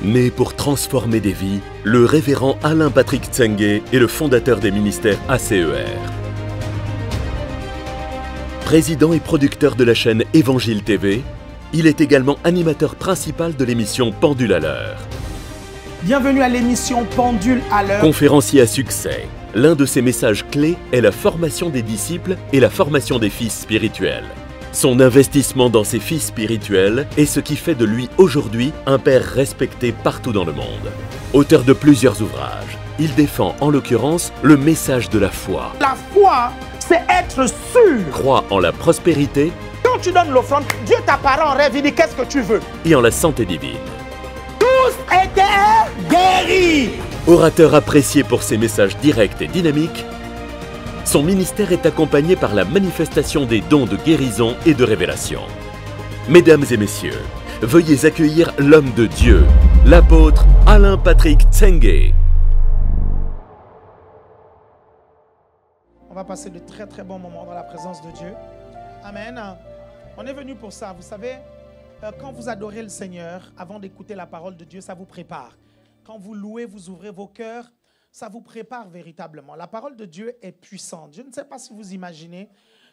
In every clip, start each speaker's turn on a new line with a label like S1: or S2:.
S1: Né pour transformer des vies, le révérend Alain Patrick Tsengue est le fondateur des ministères ACER. Président et producteur de la chaîne Évangile TV, il est également animateur principal de l'émission Pendule à l'heure.
S2: Bienvenue à l'émission Pendule à l'heure.
S1: Conférencier à succès, l'un de ses messages clés est la formation des disciples et la formation des fils spirituels. Son investissement dans ses fils spirituels est ce qui fait de lui aujourd'hui un père respecté partout dans le monde. Auteur de plusieurs ouvrages, il défend en l'occurrence le message de la foi.
S2: La foi, c'est être sûr.
S1: Croit en la prospérité.
S2: Quand tu donnes l'offrande, Dieu t'apparaît en rêve, il dit qu'est-ce que tu veux.
S1: Et en la santé divine.
S2: Tous étaient guéris.
S1: Orateur apprécié pour ses messages directs et dynamiques, son ministère est accompagné par la manifestation des dons de guérison et de révélation. Mesdames et messieurs, veuillez accueillir l'homme de Dieu, l'apôtre Alain Patrick Tsengue.
S2: On va passer de très très bons moments dans la présence de Dieu. Amen. On est venu pour ça. Vous savez, quand vous adorez le Seigneur, avant d'écouter la parole de Dieu, ça vous prépare. Quand vous louez, vous ouvrez vos cœurs, ça vous prépare véritablement. La parole de Dieu est puissante. Je ne sais pas si vous imaginez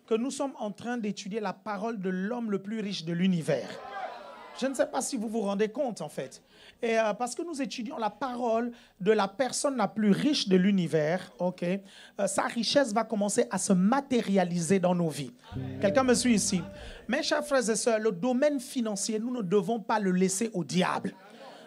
S2: que nous sommes en train d'étudier la parole de l'homme le plus riche de l'univers. Je ne sais pas si vous vous rendez compte en fait. Et parce que nous étudions la parole de la personne la plus riche de l'univers, sa richesse va commencer à se matérialiser dans nos vies. Quelqu'un me suit ici? Mes chers frères et sœurs, le domaine financier, nous ne devons pas le laisser au diable.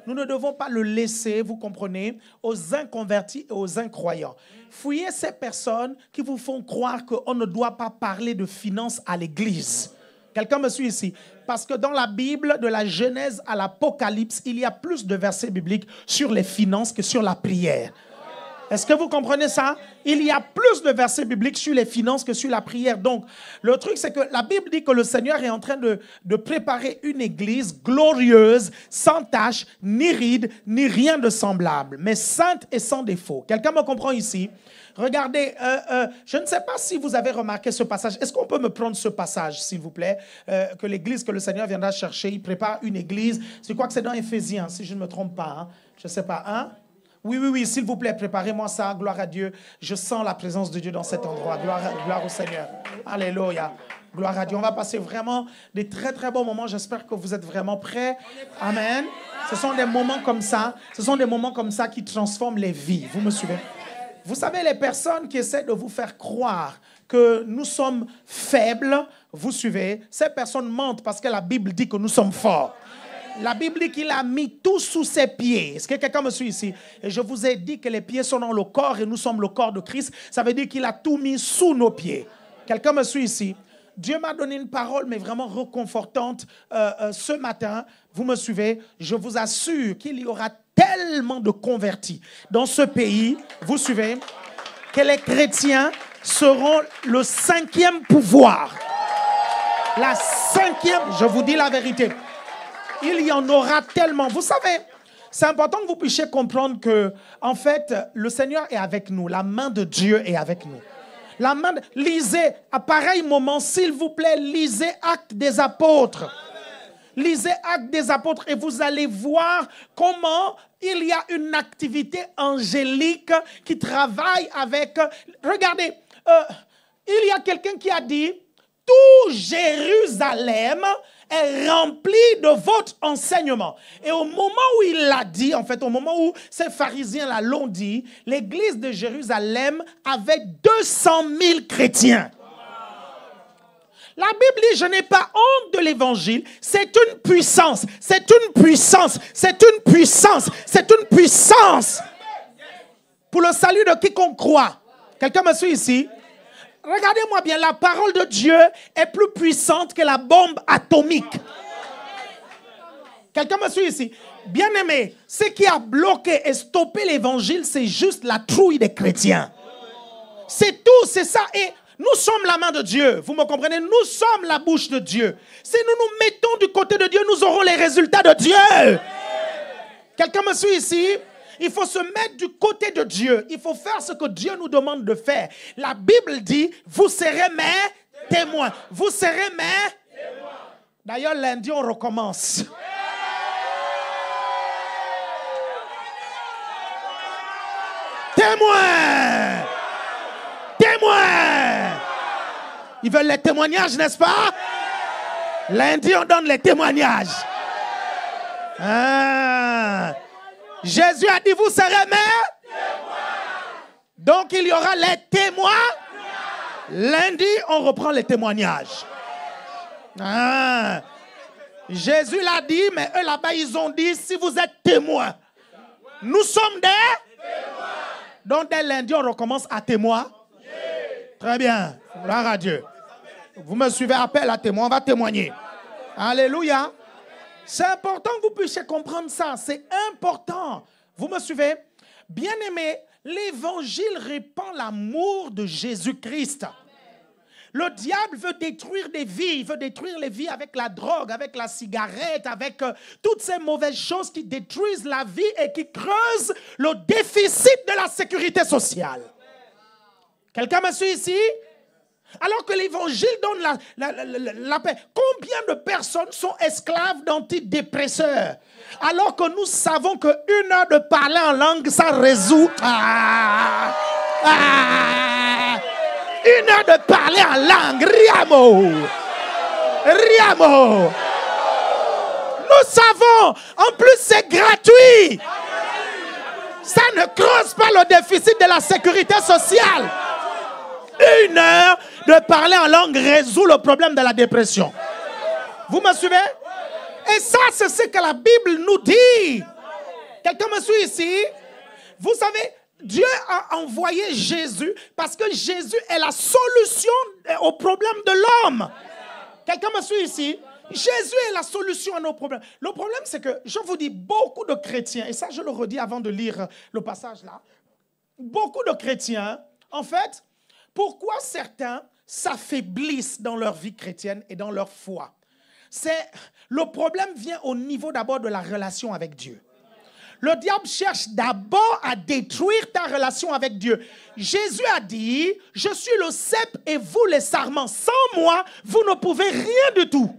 S2: Nous ne devons pas le laisser, vous comprenez, aux inconvertis et aux incroyants. Fouillez ces personnes qui vous font croire qu'on ne doit pas parler de finances à l'église. Quelqu'un me suit ici? Parce que dans la Bible, de la Genèse à l'Apocalypse, il y a plus de versets bibliques sur les finances que sur la prière. Est-ce que vous comprenez ça? Il y a plus de versets bibliques sur les finances que sur la prière. Donc, le truc, c'est que la Bible dit que le Seigneur est en train de préparer une église glorieuse, sans tache, ni ride, ni rien de semblable, mais sainte et sans défaut. Quelqu'un me comprend ici? Regardez, je ne sais pas si vous avez remarqué ce passage. Est-ce qu'on peut me prendre ce passage, s'il vous plaît, que l'église que le Seigneur viendra chercher, il prépare une église. Je crois que c'est dans Éphésiens, si je ne me trompe pas. Hein? Je ne sais pas, hein? Oui, s'il vous plaît, préparez-moi ça, gloire à Dieu. Je sens la présence de Dieu dans cet endroit, gloire au Seigneur. Alléluia, gloire à Dieu. On va passer vraiment des très très bons moments, j'espère que vous êtes vraiment prêts. Amen. Ce sont des moments comme ça qui transforment les vies, vous me suivez? Vous savez, les personnes qui essaient de vous faire croire que nous sommes faibles, vous suivez, ces personnes mentent parce que la Bible dit que nous sommes forts. La Bible dit qu'il a mis tout sous ses pieds. Est-ce que quelqu'un me suit ici? Et je vous ai dit que les pieds sont dans le corps et nous sommes le corps de Christ. Ça veut dire qu'il a tout mis sous nos pieds. Quelqu'un me suit ici? Dieu m'a donné une parole, mais vraiment réconfortante ce matin. Vous me suivez? Je vous assure qu'il y aura tellement de convertis dans ce pays, vous suivez, que les chrétiens seront le 5e pouvoir. La 5e, je vous dis la vérité. Il y en aura tellement. Vous savez, c'est important que vous puissiez comprendre que, en fait, le Seigneur est avec nous. La main de Dieu est avec nous. Lisez, à pareil moment, s'il vous plaît, lisez Actes des Apôtres. Lisez Actes des Apôtres et vous allez voir comment il y a une activité angélique qui travaille avec... Regardez, il y a quelqu'un qui a dit, tout Jérusalem est rempli de votre enseignement. Et au moment où il l'a dit, en fait, au moment où ces pharisiens-là l'ont dit, l'église de Jérusalem avait 200 000 chrétiens. La Bible dit, je n'ai pas honte de l'évangile. C'est une puissance, c'est une puissance, c'est une puissance, c'est une puissance pour le salut de quiconque croit. Quelqu'un me suit ici? Regardez-moi bien, la parole de Dieu est plus puissante que la bombe atomique. Quelqu'un me suit ici? Bien-aimé, ce qui a bloqué et stoppé l'évangile, c'est juste la trouille des chrétiens. C'est tout, c'est ça. Et nous sommes la main de Dieu, vous me comprenez? Nous sommes la bouche de Dieu. Si nous nous mettons du côté de Dieu, nous aurons les résultats de Dieu. Quelqu'un me suit ici? Il faut se mettre du côté de Dieu. Il faut faire ce que Dieu nous demande de faire. La Bible dit, vous serez mes témoins. Vous serez mes témoins. D'ailleurs, lundi, on recommence. Témoins. Témoins. Ils veulent les témoignages, n'est-ce pas? Lundi, on donne les témoignages. Ah. Jésus a dit, vous serez mes témoins. Donc, il y aura les témoins. Lundi, on reprend les témoignages. Ah. Jésus l'a dit, mais eux là-bas, ils ont dit, si vous êtes témoins, nous sommes des témoins. Donc, dès lundi, on recommence à témoin. Très bien. Gloire à Dieu. Vous me suivez, appel à témoin, on va témoigner. Alléluia. C'est important que vous puissiez comprendre ça. C'est important. Vous me suivez? Bien-aimés, l'évangile répand l'amour de Jésus-Christ. Le diable veut détruire des vies. Il veut détruire les vies avec la drogue, avec la cigarette, avec toutes ces mauvaises choses qui détruisent la vie et qui creusent le déficit de la sécurité sociale. Quelqu'un me suit ici? Alors que l'évangile donne la paix. Combien de personnes sont esclaves d'antidépresseurs? Alors que nous savons qu'une heure de parler en langue, ça résout. Une heure de parler en langue. Riamo. Riamo. Nous savons. En plus, c'est gratuit. Ça ne creuse pas le déficit de la sécurité sociale. Une heure de parler en langue résout le problème de la dépression. Vous me suivez? Et ça, c'est ce que la Bible nous dit. Quelqu'un me suit ici? Vous savez, Dieu a envoyé Jésus parce que Jésus est la solution au problème de l'homme. Quelqu'un me suit ici? Jésus est la solution à nos problèmes. Le problème, c'est que, je vous dis, beaucoup de chrétiens, et ça je le redis avant de lire le passage là, beaucoup de chrétiens, en fait, pourquoi certains s'affaiblissent dans leur vie chrétienne et dans leur foi? Le problème vient au niveau d'abord de la relation avec Dieu. Le diable cherche d'abord à détruire ta relation avec Dieu. Jésus a dit, je suis le cep et vous les sarments. Sans moi, vous ne pouvez rien du tout.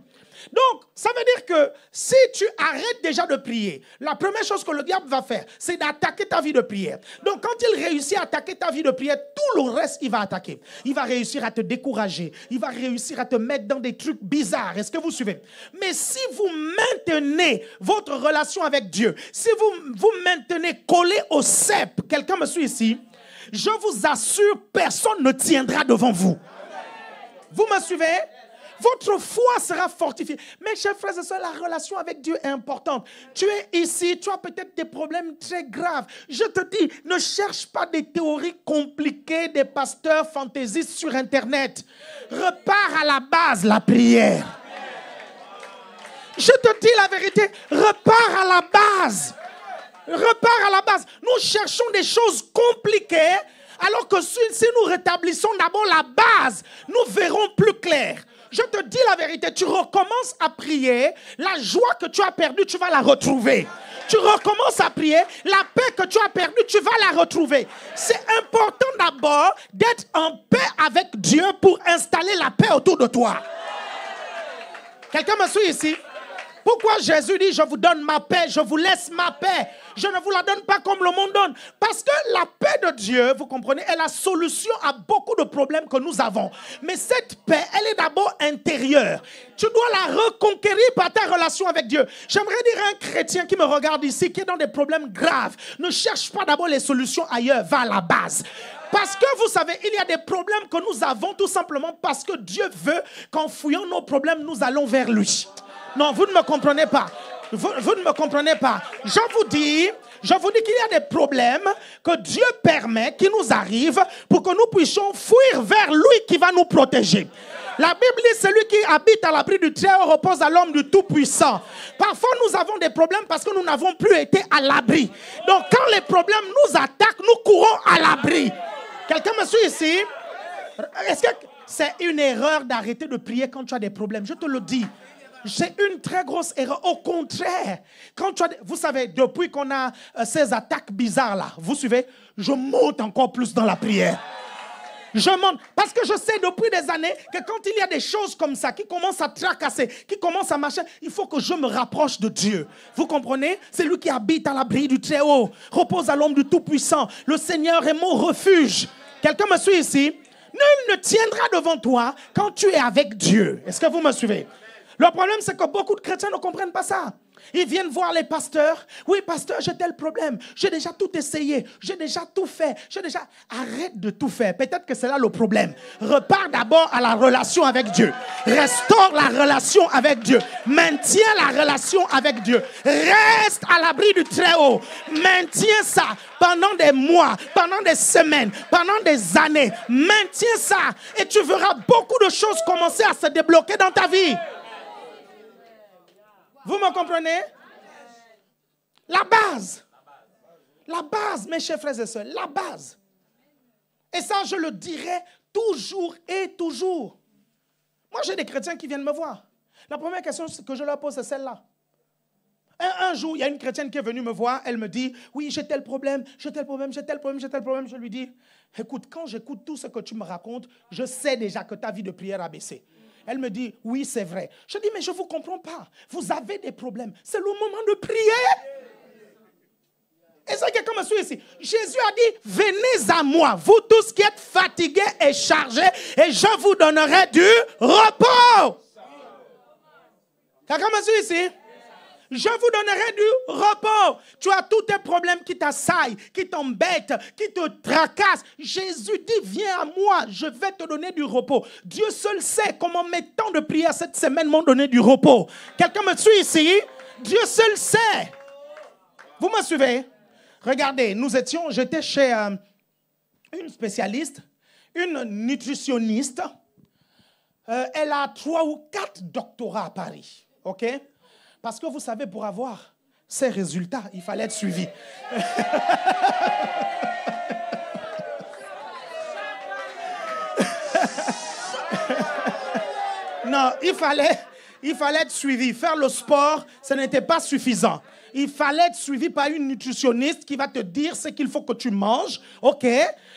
S2: Donc, ça veut dire que si tu arrêtes déjà de prier, la première chose que le diable va faire, c'est d'attaquer ta vie de prière. Donc, quand il réussit à attaquer ta vie de prière, tout le reste, il va attaquer. Il va réussir à te décourager. Il va réussir à te mettre dans des trucs bizarres. Est-ce que vous suivez? Mais si vous maintenez votre relation avec Dieu, si vous maintenez collé au cep, quelqu'un me suit ici, je vous assure, personne ne tiendra devant vous. Vous me suivez? Votre foi sera fortifiée. Mes chers frères et sœurs, la relation avec Dieu est importante. Tu es ici, tu as peut-être des problèmes très graves. Je te dis, ne cherche pas des théories compliquées des pasteurs fantaisistes sur Internet. Repars à la base, la prière. Je te dis la vérité, repars à la base. Repars à la base. Nous cherchons des choses compliquées, alors que si nous rétablissons d'abord la base, nous verrons plus clair. Je te dis la vérité, tu recommences à prier, la joie que tu as perdue, tu vas la retrouver. Tu recommences à prier, la paix que tu as perdue, tu vas la retrouver. C'est important d'abord d'être en paix avec Dieu pour installer la paix autour de toi. Quelqu'un me suit ici? Pourquoi Jésus dit, je vous donne ma paix, je vous laisse ma paix. Je ne vous la donne pas comme le monde donne. Parce que la paix de Dieu, vous comprenez, est la solution à beaucoup de problèmes que nous avons. Mais cette paix, elle est d'abord intérieure. Tu dois la reconquérir par ta relation avec Dieu. J'aimerais dire à un chrétien qui me regarde ici, qui est dans des problèmes graves, ne cherche pas d'abord les solutions ailleurs, va à la base. Parce que vous savez, il y a des problèmes que nous avons tout simplement parce que Dieu veut qu'en fouillant nos problèmes, nous allons vers lui. Non, vous ne me comprenez pas. Vous ne me comprenez pas. Je vous dis qu'il y a des problèmes que Dieu permet, qui nous arrivent pour que nous puissions fuir vers lui qui va nous protéger. La Bible dit, celui qui habite à l'abri du Très-Haut repose à l'homme du Tout-Puissant. Parfois, nous avons des problèmes parce que nous n'avons plus été à l'abri. Donc, quand les problèmes nous attaquent, nous courons à l'abri. Quelqu'un me suit ici? Est-ce que c'est une erreur d'arrêter de prier quand tu as des problèmes? Je te le dis. C'est une très grosse erreur. Au contraire, quand tu as, vous savez, depuis qu'on a ces attaques bizarres là, vous suivez, je monte encore plus dans la prière. Je monte. Parce que je sais depuis des années que quand il y a des choses comme ça qui commencent à tracasser, qui commencent à marcher, il faut que je me rapproche de Dieu. Vous comprenez? C'est lui qui habite à l'abri du Très-Haut, repose à l'ombre du Tout-Puissant. Le Seigneur est mon refuge. Quelqu'un me suit ici? Nul ne tiendra devant toi quand tu es avec Dieu. Est-ce que vous me suivez? Le problème, c'est que beaucoup de chrétiens ne comprennent pas ça. Ils viennent voir les pasteurs. Oui, pasteur, j'ai tel problème. J'ai déjà tout essayé. J'ai déjà tout fait. Arrête de tout faire. Peut-être que c'est là le problème. Repars d'abord à la relation avec Dieu. Restaure la relation avec Dieu. Maintiens la relation avec Dieu. Reste à l'abri du Très-Haut. Maintiens ça pendant des mois, pendant des semaines, pendant des années. Maintiens ça et tu verras beaucoup de choses commencer à se débloquer dans ta vie. Vous me comprenez? La base. La base, mes chers frères et sœurs, la base. Et ça, je le dirai toujours et toujours. Moi, j'ai des chrétiens qui viennent me voir. La première question que je leur pose, c'est celle-là. Un jour, il y a une chrétienne qui est venue me voir. Elle me dit, oui, j'ai tel problème, j'ai tel problème, j'ai tel problème, j'ai tel problème. Je lui dis, écoute, quand j'écoute tout ce que tu me racontes, je sais déjà que ta vie de prière a baissé. Elle me dit, oui, c'est vrai. Je dis, mais je ne vous comprends pas. Vous avez des problèmes. C'est le moment de prier. Et ça, quelqu'un me suit ici. Jésus a dit, venez à moi, vous tous qui êtes fatigués et chargés, et je vous donnerai du repos. Quelqu'un me suit ici? Je vous donnerai du repos. Tu as tous tes problèmes qui t'assaillent, qui t'embêtent, qui te tracassent. Jésus dit, viens à moi, je vais te donner du repos. Dieu seul sait comment mes temps de prière cette semaine m'ont donné du repos. Quelqu'un me suit ici? Dieu seul sait. Vous me suivez? Regardez, j'étais chez une spécialiste, une nutritionniste. Elle a 3 ou 4 doctorats à Paris. OK? Parce que vous savez, pour avoir ces résultats, il fallait être suivi. Non, il fallait être suivi. Faire le sport, ce n'était pas suffisant. Il fallait être suivi par une nutritionniste qui va te dire ce qu'il faut que tu manges. OK?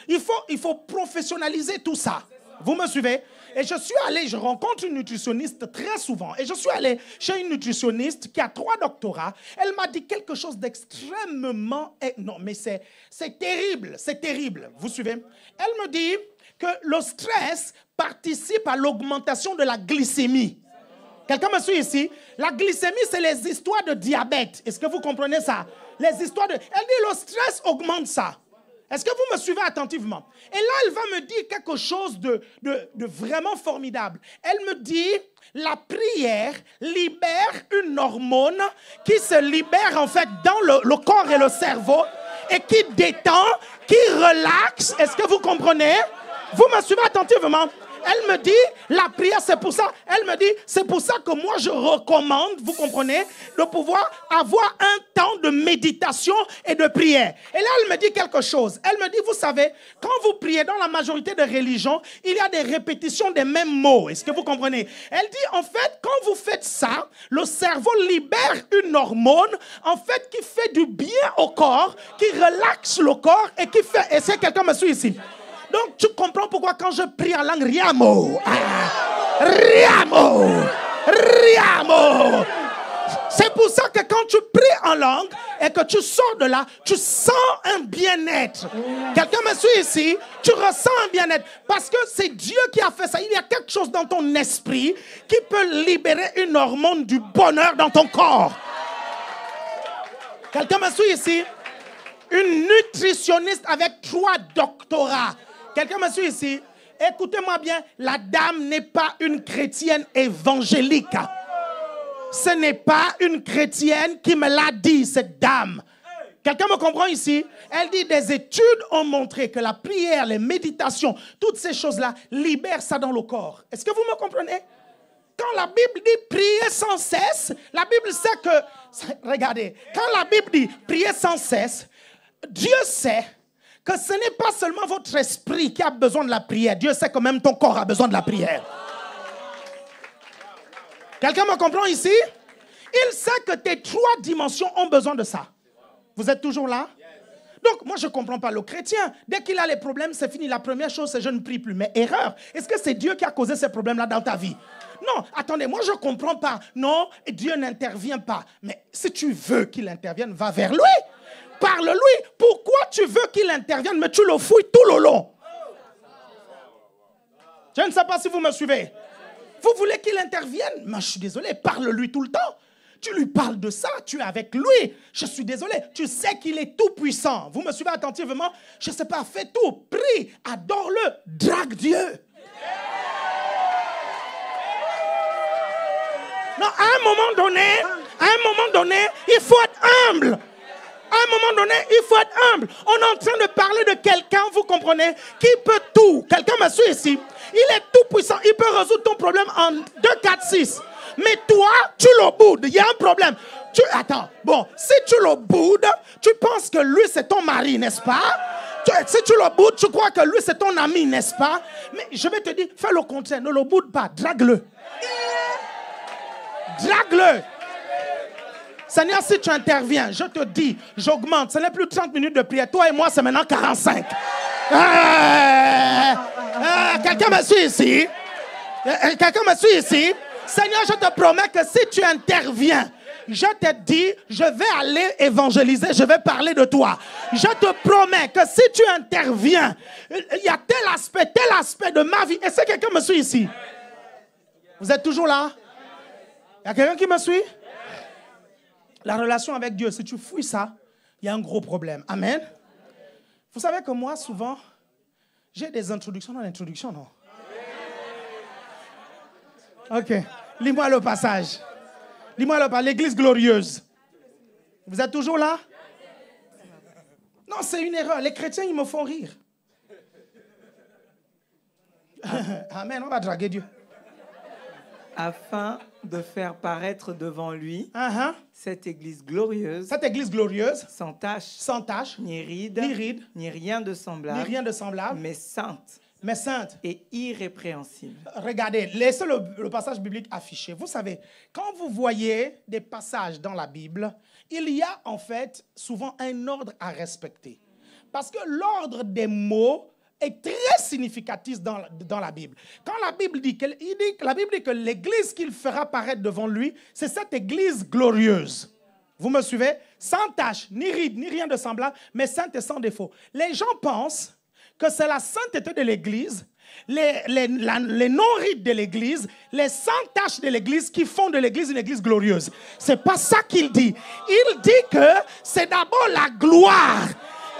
S2: Il faut professionnaliser tout ça. Vous me suivez? Et je rencontre une nutritionniste très souvent. Et je suis allé chez une nutritionniste qui a 3 doctorats. Elle m'a dit quelque chose d'extrêmement... Non, mais c'est terrible, c'est terrible. Vous suivez? Elle me dit que le stress participe à l'augmentation de la glycémie. Quelqu'un me suit ici? La glycémie, c'est les histoires de diabète. Est-ce que vous comprenez ça? Les histoires de... Elle dit le stress augmente ça. Est-ce que vous me suivez attentivement? Et là, elle va me dire quelque chose de vraiment formidable. Elle me dit, la prière libère une hormone qui se libère en fait dans le corps et le cerveau et qui détend, qui relaxe. Est-ce que vous comprenez? Vous me suivez attentivement? Elle me dit, la prière, c'est pour ça. Elle me dit, c'est pour ça que moi, je recommande, vous comprenez, de pouvoir avoir un temps de méditation et de prière. Et là, elle me dit quelque chose. Elle me dit, vous savez, quand vous priez dans la majorité des religions, il y a des répétitions des mêmes mots. Est-ce que vous comprenez? Elle dit, en fait, quand vous faites ça, le cerveau libère une hormone, en fait, qui fait du bien au corps, qui relaxe le corps et qui fait... Est-ce que quelqu'un me suit ici? Donc, tu comprends pourquoi quand je prie en langue, Riamo. C'est pour ça que quand tu pries en langue et que tu sors de là, tu sens un bien-être. Quelqu'un me suit ici? Tu ressens un bien-être. Parce que c'est Dieu qui a fait ça. Il y a quelque chose dans ton esprit qui peut libérer une hormone du bonheur dans ton corps. Quelqu'un me suit ici? Une nutritionniste avec 3 doctorats. Quelqu'un me suit ici? Écoutez-moi bien, la dame n'est pas une chrétienne évangélique. Ce n'est pas une chrétienne qui me l'a dit, cette dame. Quelqu'un me comprend ici? Elle dit, des études ont montré que la prière, les méditations, toutes ces choses-là libèrent ça dans le corps. Est-ce que vous me comprenez? Quand la Bible dit prier sans cesse, la Bible sait que... Regardez, quand la Bible dit prier sans cesse, Dieu sait que ce n'est pas seulement votre esprit qui a besoin de la prière. Dieu sait que même ton corps a besoin de la prière. Quelqu'un me comprend ici? Il sait que tes 3 dimensions ont besoin de ça. Vous êtes toujours là? Donc, moi, je ne comprends pas le chrétien. Dès qu'il a les problèmes, c'est fini. La première chose, c'est je ne prie plus. Mais erreur. Est-ce que c'est Dieu qui a causé ces problèmes-là dans ta vie? Non, attendez, moi, je ne comprends pas. Non, Dieu n'intervient pas. Mais si tu veux qu'il intervienne, va vers lui. Parle-lui. Pourquoi tu veux qu'il intervienne, mais tu le fouilles tout le long? Je ne sais pas si vous me suivez. Vous voulez qu'il intervienne? Mais je suis désolé, parle-lui tout le temps. Tu lui parles de ça, tu es avec lui. Je suis désolé, tu sais qu'il est tout puissant. Vous me suivez attentivement? Je ne sais pas, fais tout, prie, adore-le, drague Dieu. Non, à un moment donné, il faut être humble. À un moment donné, il faut être humble. On est en train de parler de quelqu'un, vous comprenez, qui peut tout. Quelqu'un me suit ici. Il est tout puissant. Il peut résoudre ton problème en 2, 4, 6. Mais toi, tu le boudes. Il y a un problème. Attends. Bon, si tu le boudes, tu penses que lui, c'est ton mari, n'est-ce pas? Si tu le boudes, tu crois que lui, c'est ton ami, n'est-ce pas? Mais je vais te dire, fais le contraire. Ne le boude pas. Drague-le. Drague-le. Seigneur, si tu interviens, je te dis, j'augmente. Ce n'est plus 30 minutes de prière. Toi et moi, c'est maintenant 45. Quelqu'un me suit ici? Quelqu'un me suit ici? Seigneur, je te promets que si tu interviens, je te dis, je vais aller évangéliser, je vais parler de toi. Je te promets que si tu interviens, il y a tel aspect de ma vie. Est-ce que quelqu'un me suit ici? Vous êtes toujours là? Il y a quelqu'un qui me suit? La relation avec Dieu, si tu fouilles ça, il y a un gros problème. Amen. Vous savez que moi, souvent, j'ai des introductions dans l'introduction, non? Ok. Lis-moi le passage. Lis-moi le passage. L'église glorieuse. Vous êtes toujours là? Non, c'est une erreur. Les chrétiens, ils me font rire. Amen. On va draguer Dieu.
S3: Afin de faire paraître devant lui cette église glorieuse, sans tache, ni ride, ni rien de semblable, mais sainte et irrépréhensible.
S2: Regardez, laissez le passage biblique affiché. Vous savez, quand vous voyez des passages dans la Bible, il y a en fait souvent un ordre à respecter. Parce que l'ordre des mots est très significatif dans la Bible. Quand la Bible dit que l'église qu'il fera paraître devant lui, c'est cette église glorieuse. Vous me suivez? Sans tache, ni ride, ni rien de semblable, mais sainte et sans défaut. Les gens pensent que c'est la sainteté de l'église, les non-rides de l'église, les sans taches de l'église qui font de l'église une église glorieuse. C'est pas ça qu'il dit. Il dit que c'est d'abord la gloire.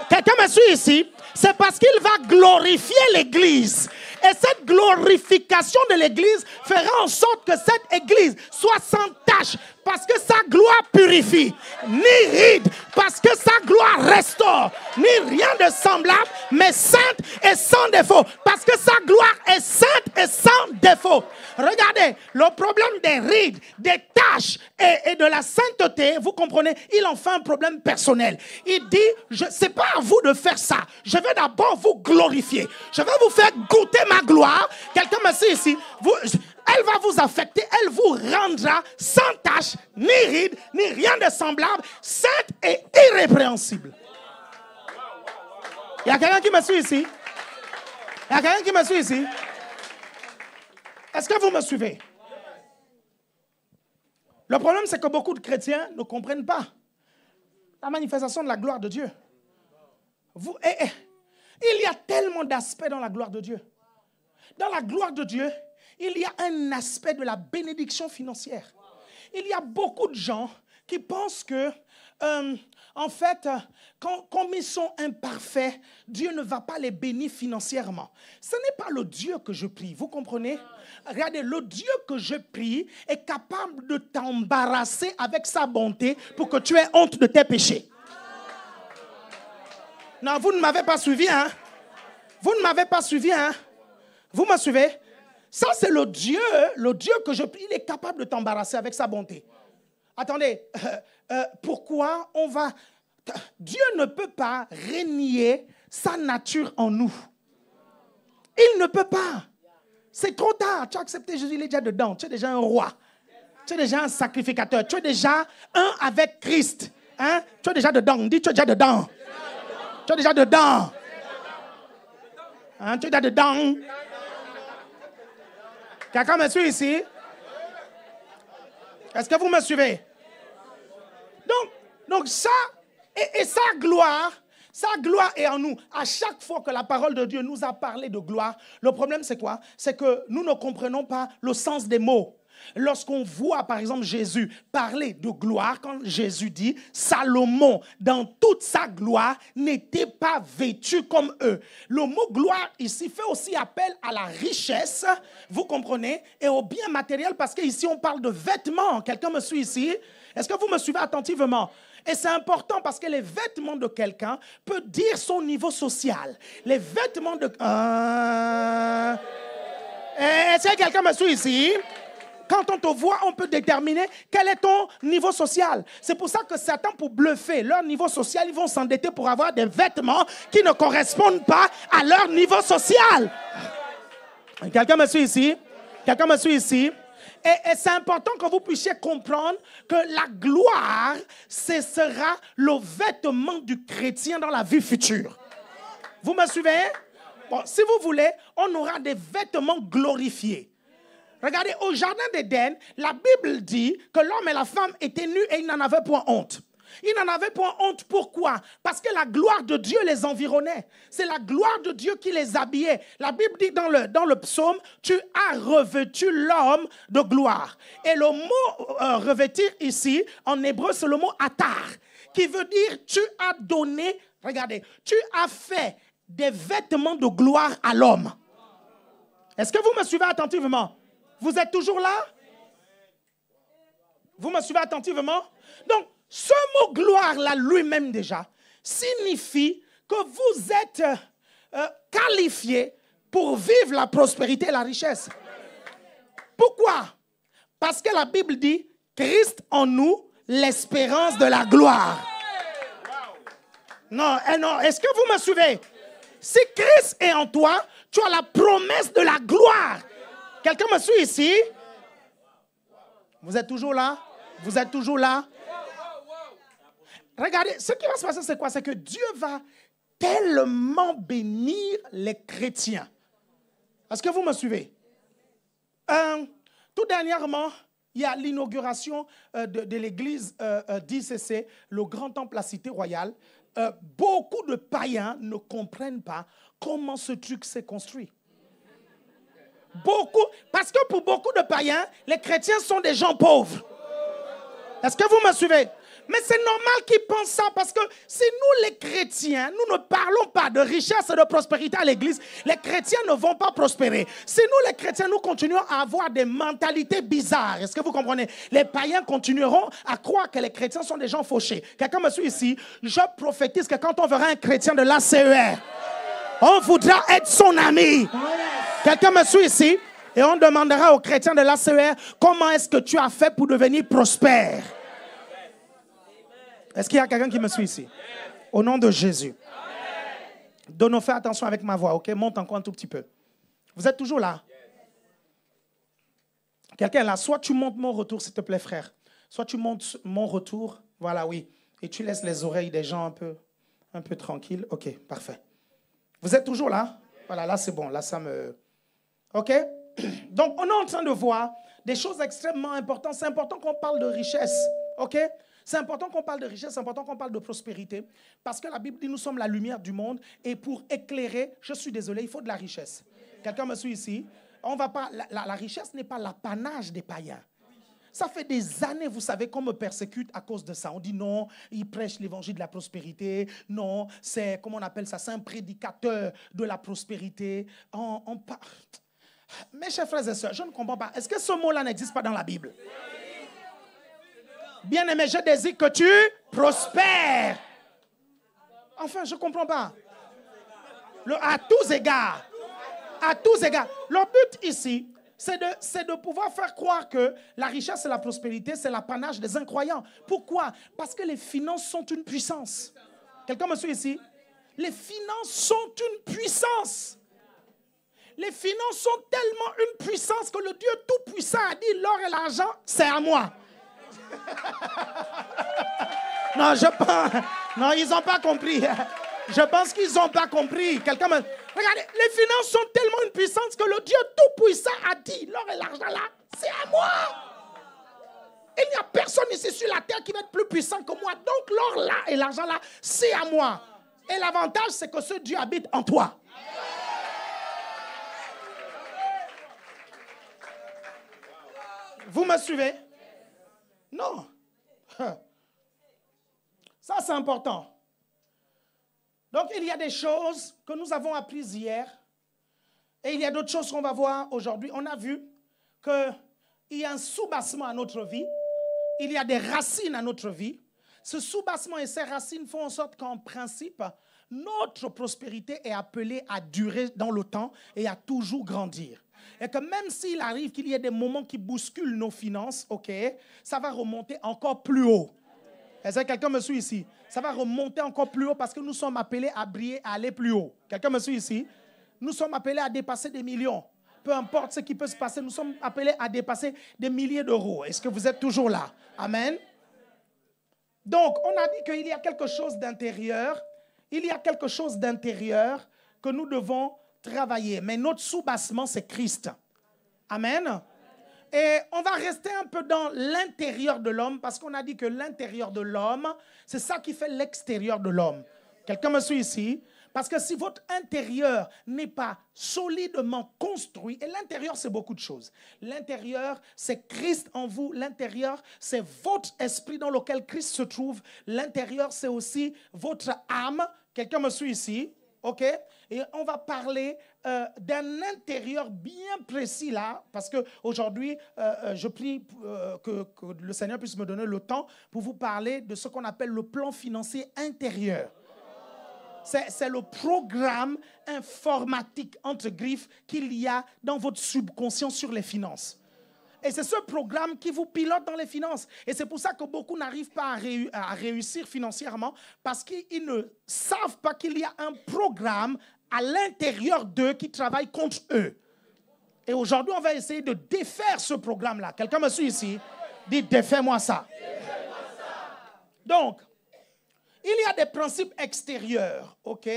S2: Quelqu'un me suit ici? C'est parce qu'il va glorifier l'église. Et cette glorification de l'église fera en sorte que cette église soit sans tache. Parce que sa gloire purifie. Ni ride. Parce que sa gloire restaure. Ni rien de semblable. Mais sainte et sans défaut. Parce que sa gloire est sainte et sans défaut. Regardez, le problème des rides, des taches et de la sainteté, vous comprenez, il en fait un problème personnel. Il dit, c'est pas à vous de faire ça. Je vais d'abord vous glorifier. Je vais vous faire goûter ma gloire. Quelqu'un me dit ici, elle va vous affecter, elle vous rendra sans tache, ni ride, ni rien de semblable, sainte et irrépréhensible. Il y a quelqu'un qui me suit ici? Il y a quelqu'un qui me suit ici? Est-ce que vous me suivez? Le problème, c'est que beaucoup de chrétiens ne comprennent pas la manifestation de la gloire de Dieu. Il y a tellement d'aspects dans la gloire de Dieu. Dans la gloire de Dieu, il y a un aspect de la bénédiction financière. Il y a beaucoup de gens qui pensent que, en fait, comme ils sont imparfaits, Dieu ne va pas les bénir financièrement. Ce n'est pas le Dieu que je prie, vous comprenez? Regardez, le Dieu que je prie est capable de t'embarrasser avec sa bonté pour que tu aies honte de tes péchés. Non, vous ne m'avez pas suivi, hein? Vous ne m'avez pas suivi, hein? Vous me suivez? Ça, c'est le Dieu que je prie. Il est capable de t'embarrasser avec sa bonté. Attendez, pourquoi on va... Dieu ne peut pas renier sa nature en nous. Il ne peut pas. C'est trop tard. Tu as accepté Jésus, il est déjà dedans. Tu es déjà un roi. Tu es déjà un sacrificateur. Tu es déjà un avec Christ. Hein? Tu es déjà dedans. Dis, tu es déjà dedans. Tu es déjà dedans. Hein, tu es déjà dedans. Quelqu'un me suit ici? Est-ce que vous me suivez? Donc ça, et sa gloire est en nous. À chaque fois que la parole de Dieu nous a parlé de gloire, le problème c'est quoi? C'est que nous ne comprenons pas le sens des mots. Lorsqu'on voit par exemple Jésus parler de gloire, quand Jésus dit Salomon dans toute sa gloire n'était pas vêtu comme eux. Le mot gloire ici fait aussi appel à la richesse, vous comprenez, et au bien matériel parce qu'ici on parle de vêtements. Quelqu'un me suit ici? Est-ce que vous me suivez attentivement? Et c'est important parce que les vêtements de quelqu'un peuvent dire son niveau social. Les vêtements de... Est-ce que quelqu'un me suit ici? Quand on te voit, on peut déterminer quel est ton niveau social. C'est pour ça que certains, pour bluffer leur niveau social, ils vont s'endetter pour avoir des vêtements qui ne correspondent pas à leur niveau social. Quelqu'un me suit ici? Quelqu'un me suit ici? Et c'est important que vous puissiez comprendre que la gloire, ce sera le vêtement du chrétien dans la vie future. Vous me suivez? Bon, si vous voulez, on aura des vêtements glorifiés. Regardez, au jardin d'Éden, la Bible dit que l'homme et la femme étaient nus et ils n'en avaient point honte. Ils n'en avaient point honte. Pourquoi? Parce que la gloire de Dieu les environnait. C'est la gloire de Dieu qui les habillait. La Bible dit dans le psaume, tu as revêtu l'homme de gloire. Et le mot revêtir ici, en hébreu, c'est le mot atar, qui veut dire tu as donné, regardez, tu as fait des vêtements de gloire à l'homme. Est-ce que vous me suivez attentivement? Vous êtes toujours là? Vous me suivez attentivement? Donc, ce mot gloire-là, lui-même déjà, signifie que vous êtes qualifié pour vivre la prospérité et la richesse. Pourquoi? Parce que la Bible dit, Christ en nous, l'espérance de la gloire. Non, est-ce que vous me suivez? Si Christ est en toi, tu as la promesse de la gloire. Quelqu'un me suit ici? Vous êtes toujours là? Vous êtes toujours là? Regardez, ce qui va se passer, c'est quoi? C'est que Dieu va tellement bénir les chrétiens. Est-ce que vous me suivez? Tout dernièrement, il y a l'inauguration de l'église d'ICC, le grand temple à Cité Royale. Beaucoup de païens ne comprennent pas comment ce truc s'est construit. Parce que pour beaucoup de païens, les chrétiens sont des gens pauvres. Est-ce que vous me suivez? Mais c'est normal qu'ils pensent ça parce que si nous les chrétiens, nous ne parlons pas de richesse et de prospérité à l'église, les chrétiens ne vont pas prospérer. Si nous les chrétiens, nous continuons à avoir des mentalités bizarres, est-ce que vous comprenez? Les païens continueront à croire que les chrétiens sont des gens fauchés. Quelqu'un me suit ici? Je prophétise que quand on verra un chrétien de l'ACER, on voudra être son ami. Quelqu'un me suit ici? Et on demandera aux chrétiens de l'ACER, comment est-ce que tu as fait pour devenir prospère? Est-ce qu'il y a quelqu'un qui me suit ici? Au nom de Jésus. Donnons, fais attention avec ma voix, ok? Monte encore un tout petit peu. Vous êtes toujours là? Quelqu'un là, soit tu montes mon retour, s'il te plaît, frère. Soit tu montes mon retour, voilà, oui. Et tu laisses les oreilles des gens un peu tranquilles. Ok, parfait. Vous êtes toujours là? Voilà, là c'est bon, là ça me... Ok? Donc, on est en train de voir des choses extrêmement importantes. C'est important qu'on parle de richesse, ok? C'est important qu'on parle de richesse, c'est important qu'on parle de prospérité, parce que la Bible dit nous sommes la lumière du monde, et pour éclairer, je suis désolé, il faut de la richesse. Quelqu'un me suit ici? On va pas, la richesse n'est pas l'apanage des païens. Ça fait des années, vous savez, qu'on me persécute à cause de ça. On dit non, il prêche l'évangile de la prospérité. Non, c'est, comment on appelle ça? C'est un prédicateur de la prospérité. Mes chers frères et sœurs, je ne comprends pas. Est-ce que ce mot-là n'existe pas dans la Bible? Bien-aimé, je désire que tu prospères. Enfin, je ne comprends pas. À tous égards. À tous égards. Le but ici, c'est de pouvoir faire croire que la richesse et la prospérité, c'est l'apanage des incroyants. Pourquoi? Parce que les finances sont une puissance. Quelqu'un me suit ici? Les finances sont une puissance. Les finances sont tellement une puissance que le Dieu Tout-Puissant a dit, l'or et l'argent, c'est à moi. Non, ils n'ont pas compris. Je pense qu'ils n'ont pas compris. Quelqu'un me... Regardez, les finances sont tellement une puissance que le Dieu Tout-Puissant a dit, l'or et l'argent là, c'est à moi. Il n'y a personne ici sur la terre qui va être plus puissant que moi. Donc l'or là et l'argent là, c'est à moi. Et l'avantage, c'est que ce Dieu habite en toi. Vous me suivez? Non. Ça, c'est important. Donc, il y a des choses que nous avons apprises hier et il y a d'autres choses qu'on va voir aujourd'hui. On a vu qu'il y a un soubassement à notre vie. Il y a des racines à notre vie. Ce soubassement et ces racines font en sorte qu'en principe, notre prospérité est appelée à durer dans le temps et à toujours grandir. Et que même s'il arrive qu'il y ait des moments qui bousculent nos finances, ok, ça va remonter encore plus haut. Est-ce que quelqu'un me suit ici? Ça va remonter encore plus haut parce que nous sommes appelés à briller, à aller plus haut. Quelqu'un me suit ici? Nous sommes appelés à dépasser des millions. Peu importe ce qui peut se passer, nous sommes appelés à dépasser des milliers d'euros. Est-ce que vous êtes toujours là? Amen. Donc, on a dit qu'il y a quelque chose d'intérieur. Il y a quelque chose d'intérieur que nous devons travailler. Mais notre soubassement, c'est Christ. Amen. Et on va rester un peu dans l'intérieur de l'homme parce qu'on a dit que l'intérieur de l'homme, c'est ça qui fait l'extérieur de l'homme. Quelqu'un me suit ici? Parce que si votre intérieur n'est pas solidement construit, et l'intérieur, c'est beaucoup de choses. L'intérieur, c'est Christ en vous. L'intérieur, c'est votre esprit dans lequel Christ se trouve. L'intérieur, c'est aussi votre âme. Quelqu'un me suit ici? OK? Et on va parler d'un intérieur bien précis là, parce qu'aujourd'hui, je prie que le Seigneur puisse me donner le temps pour vous parler de ce qu'on appelle le plan financier intérieur. C'est le programme informatique, entre griffes, qu'il y a dans votre subconscient sur les finances. Et c'est ce programme qui vous pilote dans les finances. Et c'est pour ça que beaucoup n'arrivent pas à réussir financièrement parce qu'ils ne savent pas qu'il y a un programme à l'intérieur d'eux qui travaille contre eux. Et aujourd'hui, on va essayer de défaire ce programme-là. Quelqu'un me suit ici? Dites, défais-moi ça. Donc, il y a des principes extérieurs, ok,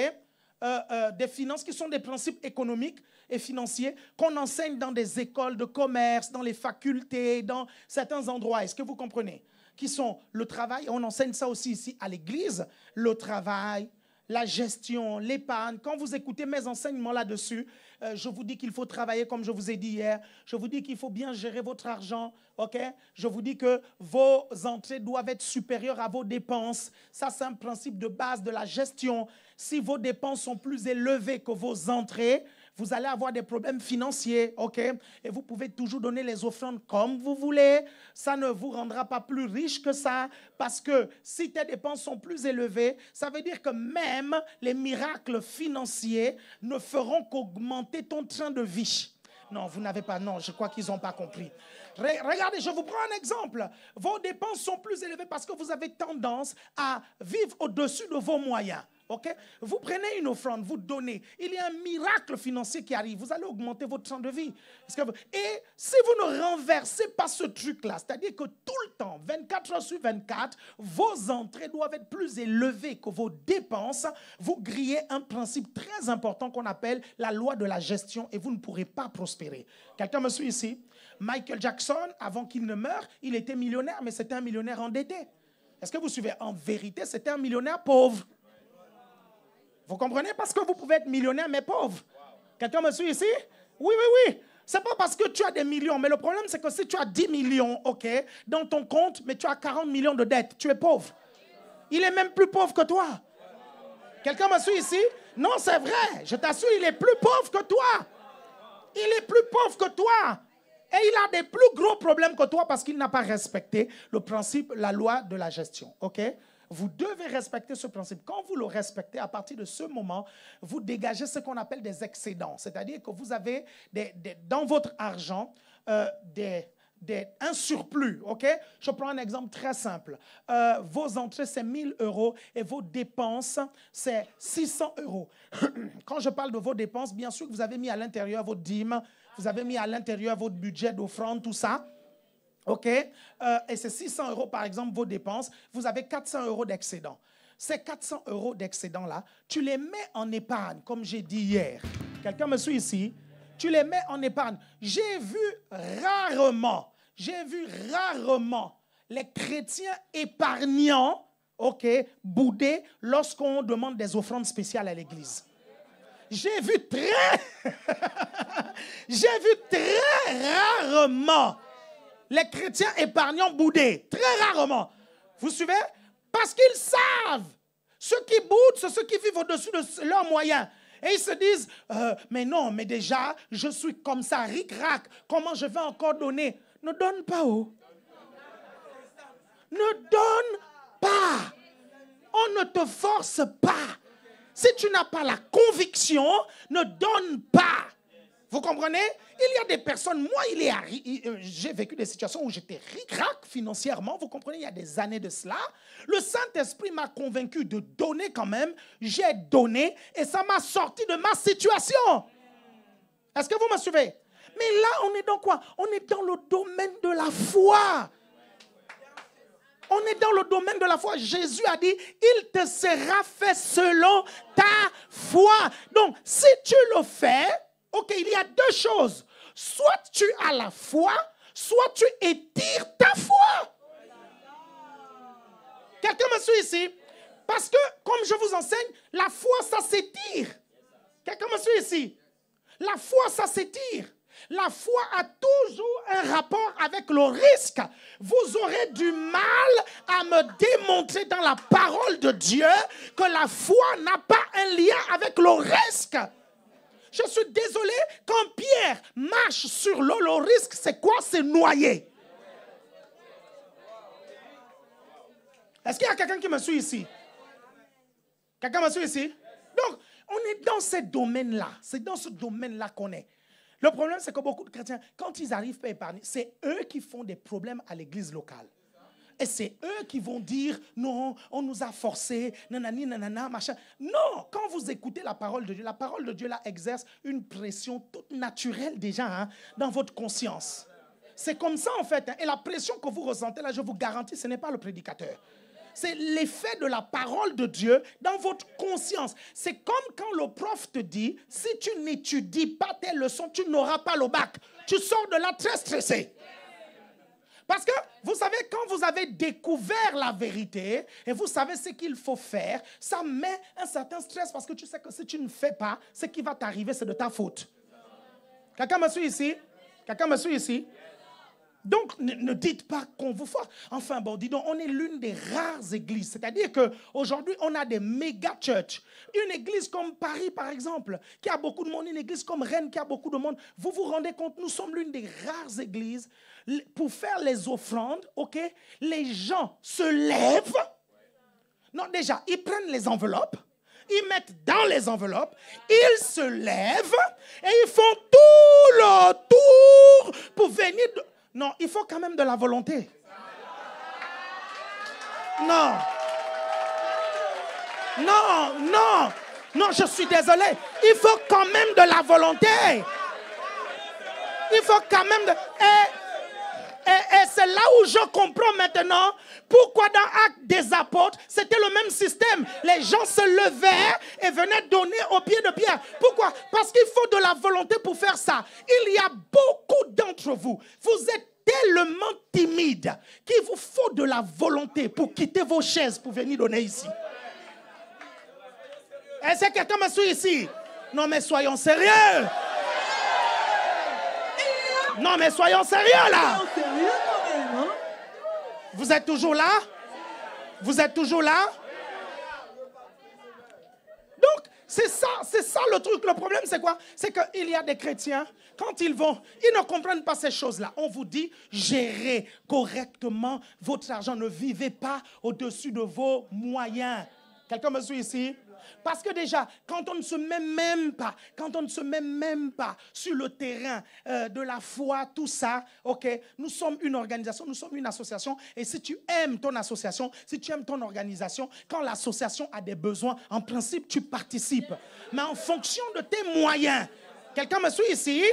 S2: des finances qui sont des principes économiques et financiers qu'on enseigne dans des écoles de commerce, dans les facultés, dans certains endroits. Est-ce que vous comprenez? Qui sont le travail, on enseigne ça aussi ici à l'église, le travail, la gestion, l'épargne. Quand vous écoutez mes enseignements là-dessus, je vous dis qu'il faut travailler comme je vous ai dit hier. Je vous dis qu'il faut bien gérer votre argent. Ok? Je vous dis que vos entrées doivent être supérieures à vos dépenses. Ça, c'est un principe de base de la gestion. Si vos dépenses sont plus élevées que vos entrées, vous allez avoir des problèmes financiers, ok? Et vous pouvez toujours donner les offrandes comme vous voulez. Ça ne vous rendra pas plus riche que ça, parce que si tes dépenses sont plus élevées, ça veut dire que même les miracles financiers ne feront qu'augmenter ton train de vie. Non, vous n'avez pas, non, je crois qu'ils n'ont pas compris. Regardez, je vous prends un exemple. Vos dépenses sont plus élevées parce que vous avez tendance à vivre au-dessus de vos moyens. Okay? Vous prenez une offrande, vous donnez. Il y a un miracle financier qui arrive. Vous allez augmenter votre train de vie. Et si vous ne renversez pas ce truc-là, c'est-à-dire que tout le temps, 24 heures sur 24, vos entrées doivent être plus élevées que vos dépenses, vous grillez un principe très important qu'on appelle la loi de la gestion et vous ne pourrez pas prospérer. Quelqu'un me suit ici? Michael Jackson, avant qu'il ne meure, il était millionnaire, mais c'était un millionnaire endetté. Est-ce que vous suivez? En vérité, c'était un millionnaire pauvre. Vous comprenez? Parce que vous pouvez être millionnaire, mais pauvre. Quelqu'un me suit ici? Oui, oui, oui. C'est pas parce que tu as des millions. Mais le problème, c'est que si tu as 10 millions, ok, dans ton compte, mais tu as 40 millions de dettes, tu es pauvre. Il est même plus pauvre que toi. Quelqu'un me suit ici? Non, c'est vrai. Je t'assure, il est plus pauvre que toi. Il est plus pauvre que toi. Et il a des plus gros problèmes que toi parce qu'il n'a pas respecté le principe, la loi de la gestion. Ok? Vous devez respecter ce principe. Quand vous le respectez, à partir de ce moment, vous dégagez ce qu'on appelle des excédents. C'est-à-dire que vous avez dans votre argent un surplus. Ok? Je prends un exemple très simple. Vos entrées, c'est 1 000 € et vos dépenses, c'est 600 €. Quand je parle de vos dépenses, bien sûr que vous avez mis à l'intérieur votre dîme, vous avez mis à l'intérieur votre budget d'offrande, tout ça. OK? Et c'est 600 € par exemple vos dépenses. Vous avez 400 € d'excédent. ces 400 € d'excédent-là, tu les mets en épargne, comme j'ai dit hier. Quelqu'un me suit ici? Tu les mets en épargne. J'ai vu rarement les chrétiens épargnants, bouder lorsqu'on demande des offrandes spéciales à l'église. J'ai vu très rarement les chrétiens épargnants bouder. Très rarement. Vous suivez? Parce qu'ils savent. Ceux qui boudent, c'est ceux qui vivent au-dessus de leurs moyens. Et ils se disent, mais non, mais déjà, je suis comme ça, ric-rac. Comment je vais encore donner? Ne donne pas, oh. Ne donne pas. On ne te force pas. Si tu n'as pas la conviction, ne donne pas. Vous comprenez? Il y a des personnes, moi, j'ai vécu des situations où j'étais ric-rac financièrement. Vous comprenez? Il y a des années de cela. Le Saint-Esprit m'a convaincu de donner quand même. J'ai donné et ça m'a sorti de ma situation. Est-ce que vous me suivez? Mais là, on est dans quoi? On est dans le domaine de la foi. On est dans le domaine de la foi. Jésus a dit, il te sera fait selon ta foi. Donc, si tu le fais, il y a deux choses. Soit tu as la foi, soit tu étires ta foi. Quelqu'un me suit ici? Parce que, comme je vous enseigne, la foi, ça s'étire. Quelqu'un me suit ici? La foi, ça s'étire. La foi a toujours un rapport avec le risque. Vous aurez du mal à me démontrer dans la parole de Dieu que la foi n'a pas un lien avec le risque. Je suis désolé, quand Pierre marche sur l'eau, le risque, c'est quoi? C'est noyer. Est-ce qu'il y a quelqu'un qui me suit ici? Quelqu'un me suit ici? Donc, on est dans ce domaine-là. C'est dans ce domaine-là qu'on est. Le problème, c'est que beaucoup de chrétiens, quand ils arrivent à épargner, c'est eux qui font des problèmes à l'église locale. Et c'est eux qui vont dire, non, on nous a forcés, nanani, nanana, machin. Non, quand vous écoutez la parole de Dieu, là, exerce une pression toute naturelle déjà dans votre conscience. C'est comme ça, en fait. Et la pression que vous ressentez, là, je vous garantis, ce n'est pas le prédicateur. C'est l'effet de la parole de Dieu dans votre conscience. C'est comme quand le prof te dit, si tu n'étudies pas tes leçons, tu n'auras pas le bac. Tu sors de là très stressé. Parce que, vous savez, quand vous avez découvert la vérité et vous savez ce qu'il faut faire, ça met un certain stress parce que tu sais que si tu ne fais pas, ce qui va t'arriver, c'est de ta faute. Quelqu'un me suit ici? Quelqu'un me suit ici? Donc, ne dites pas qu'on vous force. Enfin, bon, dis donc, on est l'une des rares églises. C'est-à-dire qu'aujourd'hui, on a des méga churches. Une église comme Paris, par exemple, qui a beaucoup de monde. Une église comme Rennes, qui a beaucoup de monde. Vous vous rendez compte, nous sommes l'une des rares églises. Pour faire les offrandes, les gens se lèvent. Non, déjà, ils prennent les enveloppes. Ils mettent dans les enveloppes. Ils se lèvent. Et ils font tout le tour pour venir... Non, il faut quand même de la volonté. Non. Non, non. Non, je suis désolé. Il faut quand même de la volonté. Il faut quand même de... Et c'est là où je comprends maintenant pourquoi dans Actes des Apôtres, c'était le même système. Les gens se levaient et venaient donner au pied de Pierre. Pourquoi? Parce qu'il faut de la volonté pour faire ça. Il y a beaucoup d'entre vous. Vous êtes tellement timide qu'il vous faut de la volonté pour quitter vos chaises pour venir donner ici. Est-ce que quelqu'un me suit ici? Non, mais soyons sérieux. Non, mais soyons sérieux là. Vous êtes toujours là? Vous êtes toujours là? Donc, c'est ça le truc. Le problème, c'est quoi? C'est qu'il y a des chrétiens, quand ils ne comprennent pas ces choses-là. On vous dit, gérez correctement votre argent. Ne vivez pas au-dessus de vos moyens. Quelqu'un me suit ici? Parce que déjà, quand on ne se met même pas sur le terrain de la foi, tout ça, nous sommes une organisation, nous sommes une association. Et si tu aimes ton association, si tu aimes ton organisation, quand l'association a des besoins, en principe, tu participes. Mais en fonction de tes moyens. Quelqu'un me suit ici?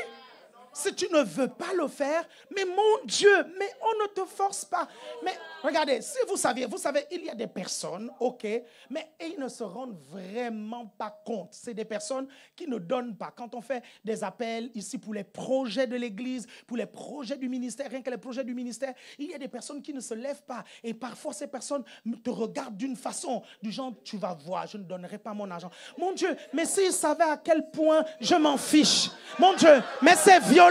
S2: Si tu ne veux pas le faire, mais mon Dieu, mais on ne te force pas. Mais regardez, si vous savez, il y a des personnes, ok, mais ils ne se rendent vraiment pas compte. C'est des personnes qui ne donnent pas. Quand on fait des appels ici pour les projets de l'église, pour les projets du ministère, rien que les projets du ministère, il y a des personnes qui ne se lèvent pas. Et parfois, ces personnes te regardent d'une façon, du genre, tu vas voir, je ne donnerai pas mon argent. Mon Dieu, mais s'ils savaient à quel point je m'en fiche. Mon Dieu, mais c'est violent.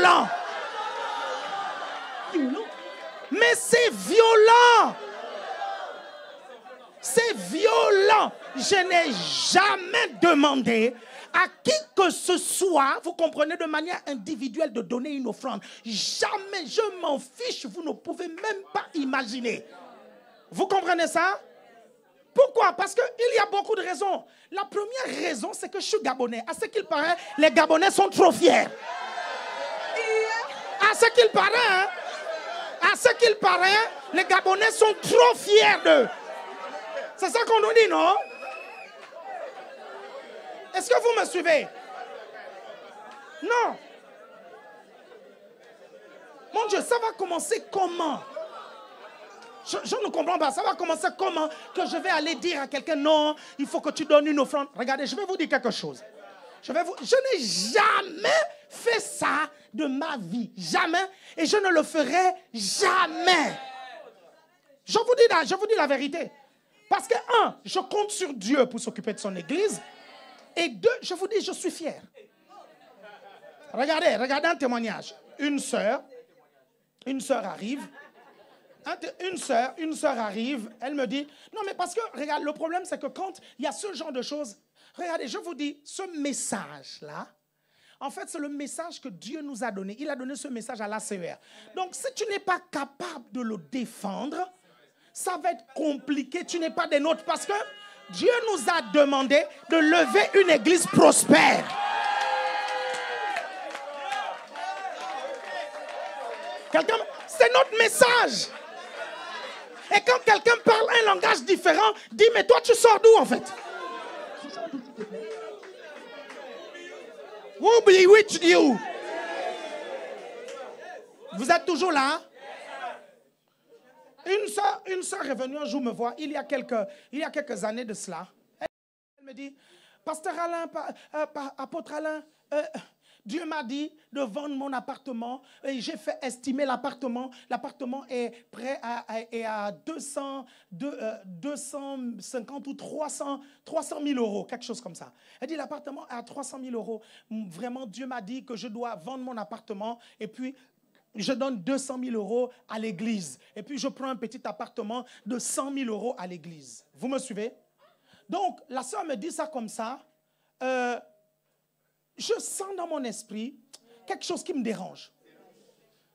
S2: Mais c'est violent. C'est violent. Je n'ai jamais demandé à qui que ce soit, vous comprenez, de manière individuelle de donner une offrande. Jamais, je m'en fiche, vous ne pouvez même pas imaginer. Vous comprenez ça? Pourquoi? Parce qu'il y a beaucoup de raisons. La première raison, c'est que je suis Gabonais. À ce qu'il paraît, les Gabonais sont trop fiers. À ce qu'il paraît, les Gabonais sont trop fiers d'eux. C'est ça qu'on nous dit, non? Est-ce que vous me suivez? Non. Mon Dieu, ça va commencer comment? Je ne comprends pas. Ça va commencer comment? Que je vais aller dire à quelqu'un, non, il faut que tu donnes une offrande. Regardez, je vais vous dire quelque chose. Je n'ai jamais fait ça de ma vie. Jamais. Et je ne le ferai jamais. Je vous dis la vérité. Parce que, un, je compte sur Dieu pour s'occuper de son église. Et deux, je vous dis, je suis fier. Regardez un témoignage. Une sœur arrive. Une sœur arrive, elle me dit, non mais parce que, regarde, le problème c'est que quand il y a ce genre de choses, regardez, je vous dis, ce message-là, en fait, c'est le message que Dieu nous a donné. Il a donné ce message à l'ACER. Donc, si tu n'es pas capable de le défendre, ça va être compliqué. Tu n'es pas des nôtres parce que Dieu nous a demandé de lever une église prospère. C'est notre message. Et quand quelqu'un parle un langage différent, dis, mais toi, tu sors d'où en fait? Oui, tu dis où? Vous êtes toujours là? Une soeur est venue un jour me voir, il y a quelques années de cela. Elle me dit, Pasteur Alain, Apôtre Alain, Dieu m'a dit de vendre mon appartement et j'ai fait estimer l'appartement. L'appartement est prêt à 250 ou 300 000 euros, quelque chose comme ça. Elle dit l'appartement est à 300 000 euros. Vraiment, Dieu m'a dit que je dois vendre mon appartement et puis je donne 200 000 euros à l'église. Et puis je prends un petit appartement de 100 000 euros à l'église. Vous me suivez? Donc, la sœur me dit ça comme ça. Je sens dans mon esprit quelque chose qui me dérange.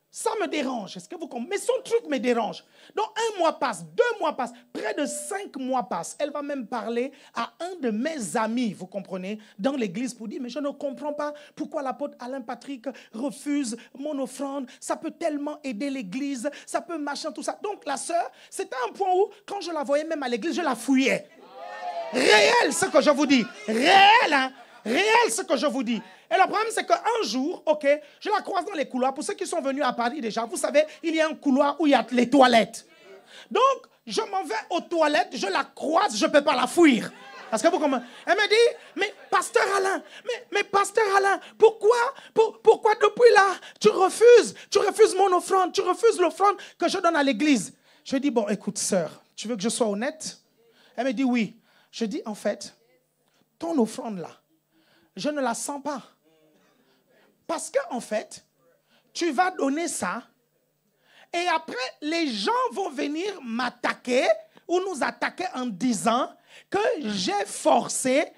S2: Ça me dérange. Est-ce que vous comprenez? Mais son truc me dérange. Donc, 1 mois passe, 2 mois passent, près de 5 mois passent. Elle va même parler à un de mes amis, vous comprenez, dans l'église pour dire, mais je ne comprends pas pourquoi l'apôtre Alain Patrick refuse mon offrande. Ça peut tellement aider l'église, ça peut machin, tout ça. Donc, la sœur, c'était un point où, quand je la voyais même à l'église, je la fouillais. Réel, ce que je vous dis. Réel, hein? Réel ce que je vous dis. Et le problème, c'est qu'un jour, ok, je la croise dans les couloirs. Pour ceux qui sont venus à Paris déjà, vous savez, il y a un couloir où il y a les toilettes. Donc, je m'en vais aux toilettes, je la croise, je ne peux pas la fuir. Parce que vous comprenez? Elle me dit, mais Pasteur Alain, mais Pasteur Alain, pourquoi depuis là, tu refuses mon offrande, tu refuses l'offrande que je donne à l'église. Je dis, bon, écoute, sœur, tu veux que je sois honnête? Elle me dit, oui. Je dis, en fait, ton offrande là, je ne la sens pas. Parce qu'en fait, tu vas donner ça et après, les gens vont venir m'attaquer ou nous attaquer en disant que j'ai forcé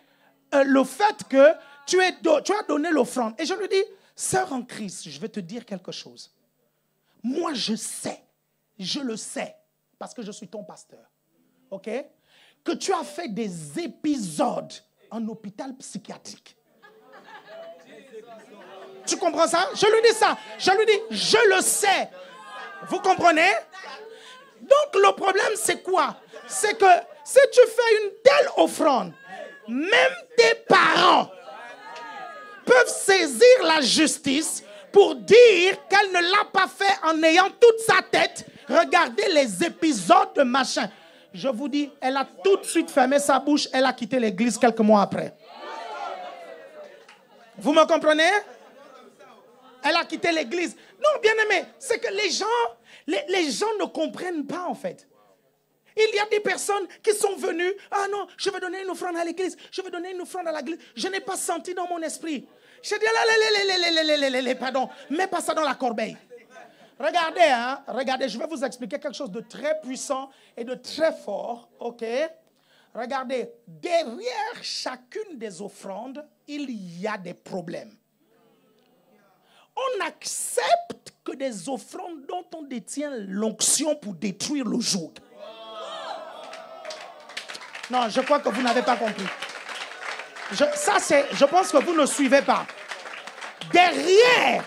S2: le fait que tu as donné l'offrande. Et je lui dis, sœur en Christ, je vais te dire quelque chose. Moi, je le sais, parce que je suis ton pasteur. OK? Que tu as fait des épisodes en hôpital psychiatrique. Tu comprends ça? Je lui dis ça. Je lui dis, je le sais. Vous comprenez? Donc, le problème, c'est quoi? C'est que si tu fais une telle offrande, même tes parents peuvent saisir la justice pour dire qu'elle ne l'a pas fait en ayant toute sa tête. Regardez les épisodes de machin. Je vous dis, elle a tout de suite fermé sa bouche. Elle a quitté l'église quelques mois après. Vous me comprenez? Elle a quitté l'église. Non, bien aimé, c'est que les gens ne comprennent pas en fait. Il y a des personnes qui sont venues. Ah non, je vais donner une offrande à l'église. Je vais donner une offrande à l'église. Je n'ai pas senti dans mon esprit. Je dis, pardon, mets pas ça dans la corbeille. Regardez, regardez, je vais vous expliquer quelque chose de très puissant et de très fort, ok? Regardez, derrière chacune des offrandes, il y a des problèmes. On accepte que des offrandes dont on détient l'onction pour détruire le joug. Non, je crois que vous n'avez pas compris. Je pense que vous ne suivez pas. Derrière,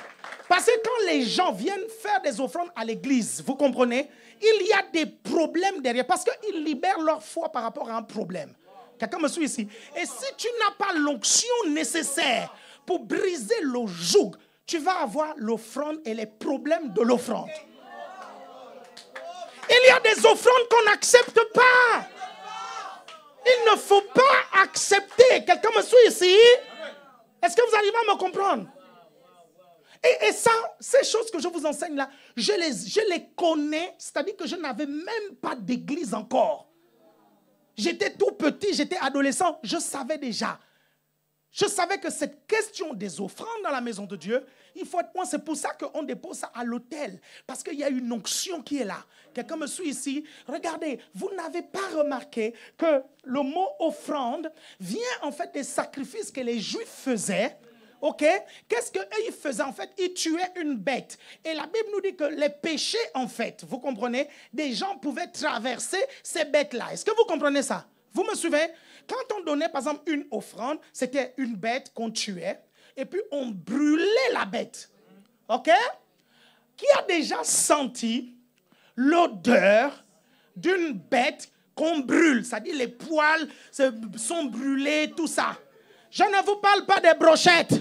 S2: parce que quand les gens viennent faire des offrandes à l'église, vous comprenez, il y a des problèmes derrière parce qu'ils libèrent leur foi par rapport à un problème. Quelqu'un me suit ici? Et si tu n'as pas l'onction nécessaire pour briser le joug, tu vas avoir l'offrande et les problèmes de l'offrande. Il y a des offrandes qu'on n'accepte pas. Il ne faut pas accepter. Quelqu'un me suit ici? Est-ce que vous arrivez à me comprendre? Et ça, ces choses que je vous enseigne là, je les connais, c'est-à-dire que je n'avais même pas d'église encore. J'étais tout petit, j'étais adolescent, je savais déjà. Je savais que cette question des offrandes dans la maison de Dieu, il faut être point. C'est pour ça qu'on dépose ça à l'autel. Parce qu'il y a une onction qui est là. Quelqu'un me suit ici. Regardez, vous n'avez pas remarqué que le mot offrande vient en fait des sacrifices que les Juifs faisaient. Ok? Qu'est-ce qu'ils faisaient en fait? Ils tuaient une bête. Et la Bible nous dit que les péchés en fait, vous comprenez, des gens pouvaient traverser ces bêtes-là. Est-ce que vous comprenez ça? Vous me suivez? Quand on donnait par exemple une offrande, c'était une bête qu'on tuait et puis on brûlait la bête. Ok? Qui a déjà senti l'odeur d'une bête qu'on brûle? C'est-à-dire les poils sont brûlés, tout ça. Je ne vous parle pas des brochettes.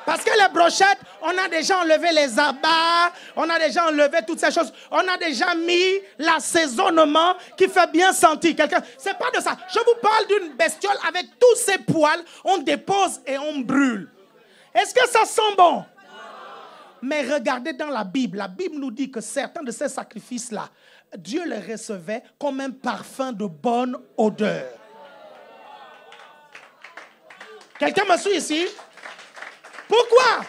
S2: Parce que les brochettes, on a déjà enlevé les abats, on a déjà enlevé toutes ces choses. On a déjà mis l'assaisonnement qui fait bien sentir quelqu'un. C'est pas de ça. Je vous parle d'une bestiole avec tous ses poils. On dépose et on brûle. Est-ce que ça sent bon? Mais regardez dans la Bible nous dit que certains de ces sacrifices-là, Dieu les recevait comme un parfum de bonne odeur. Quelqu'un me suit ici? Pourquoi?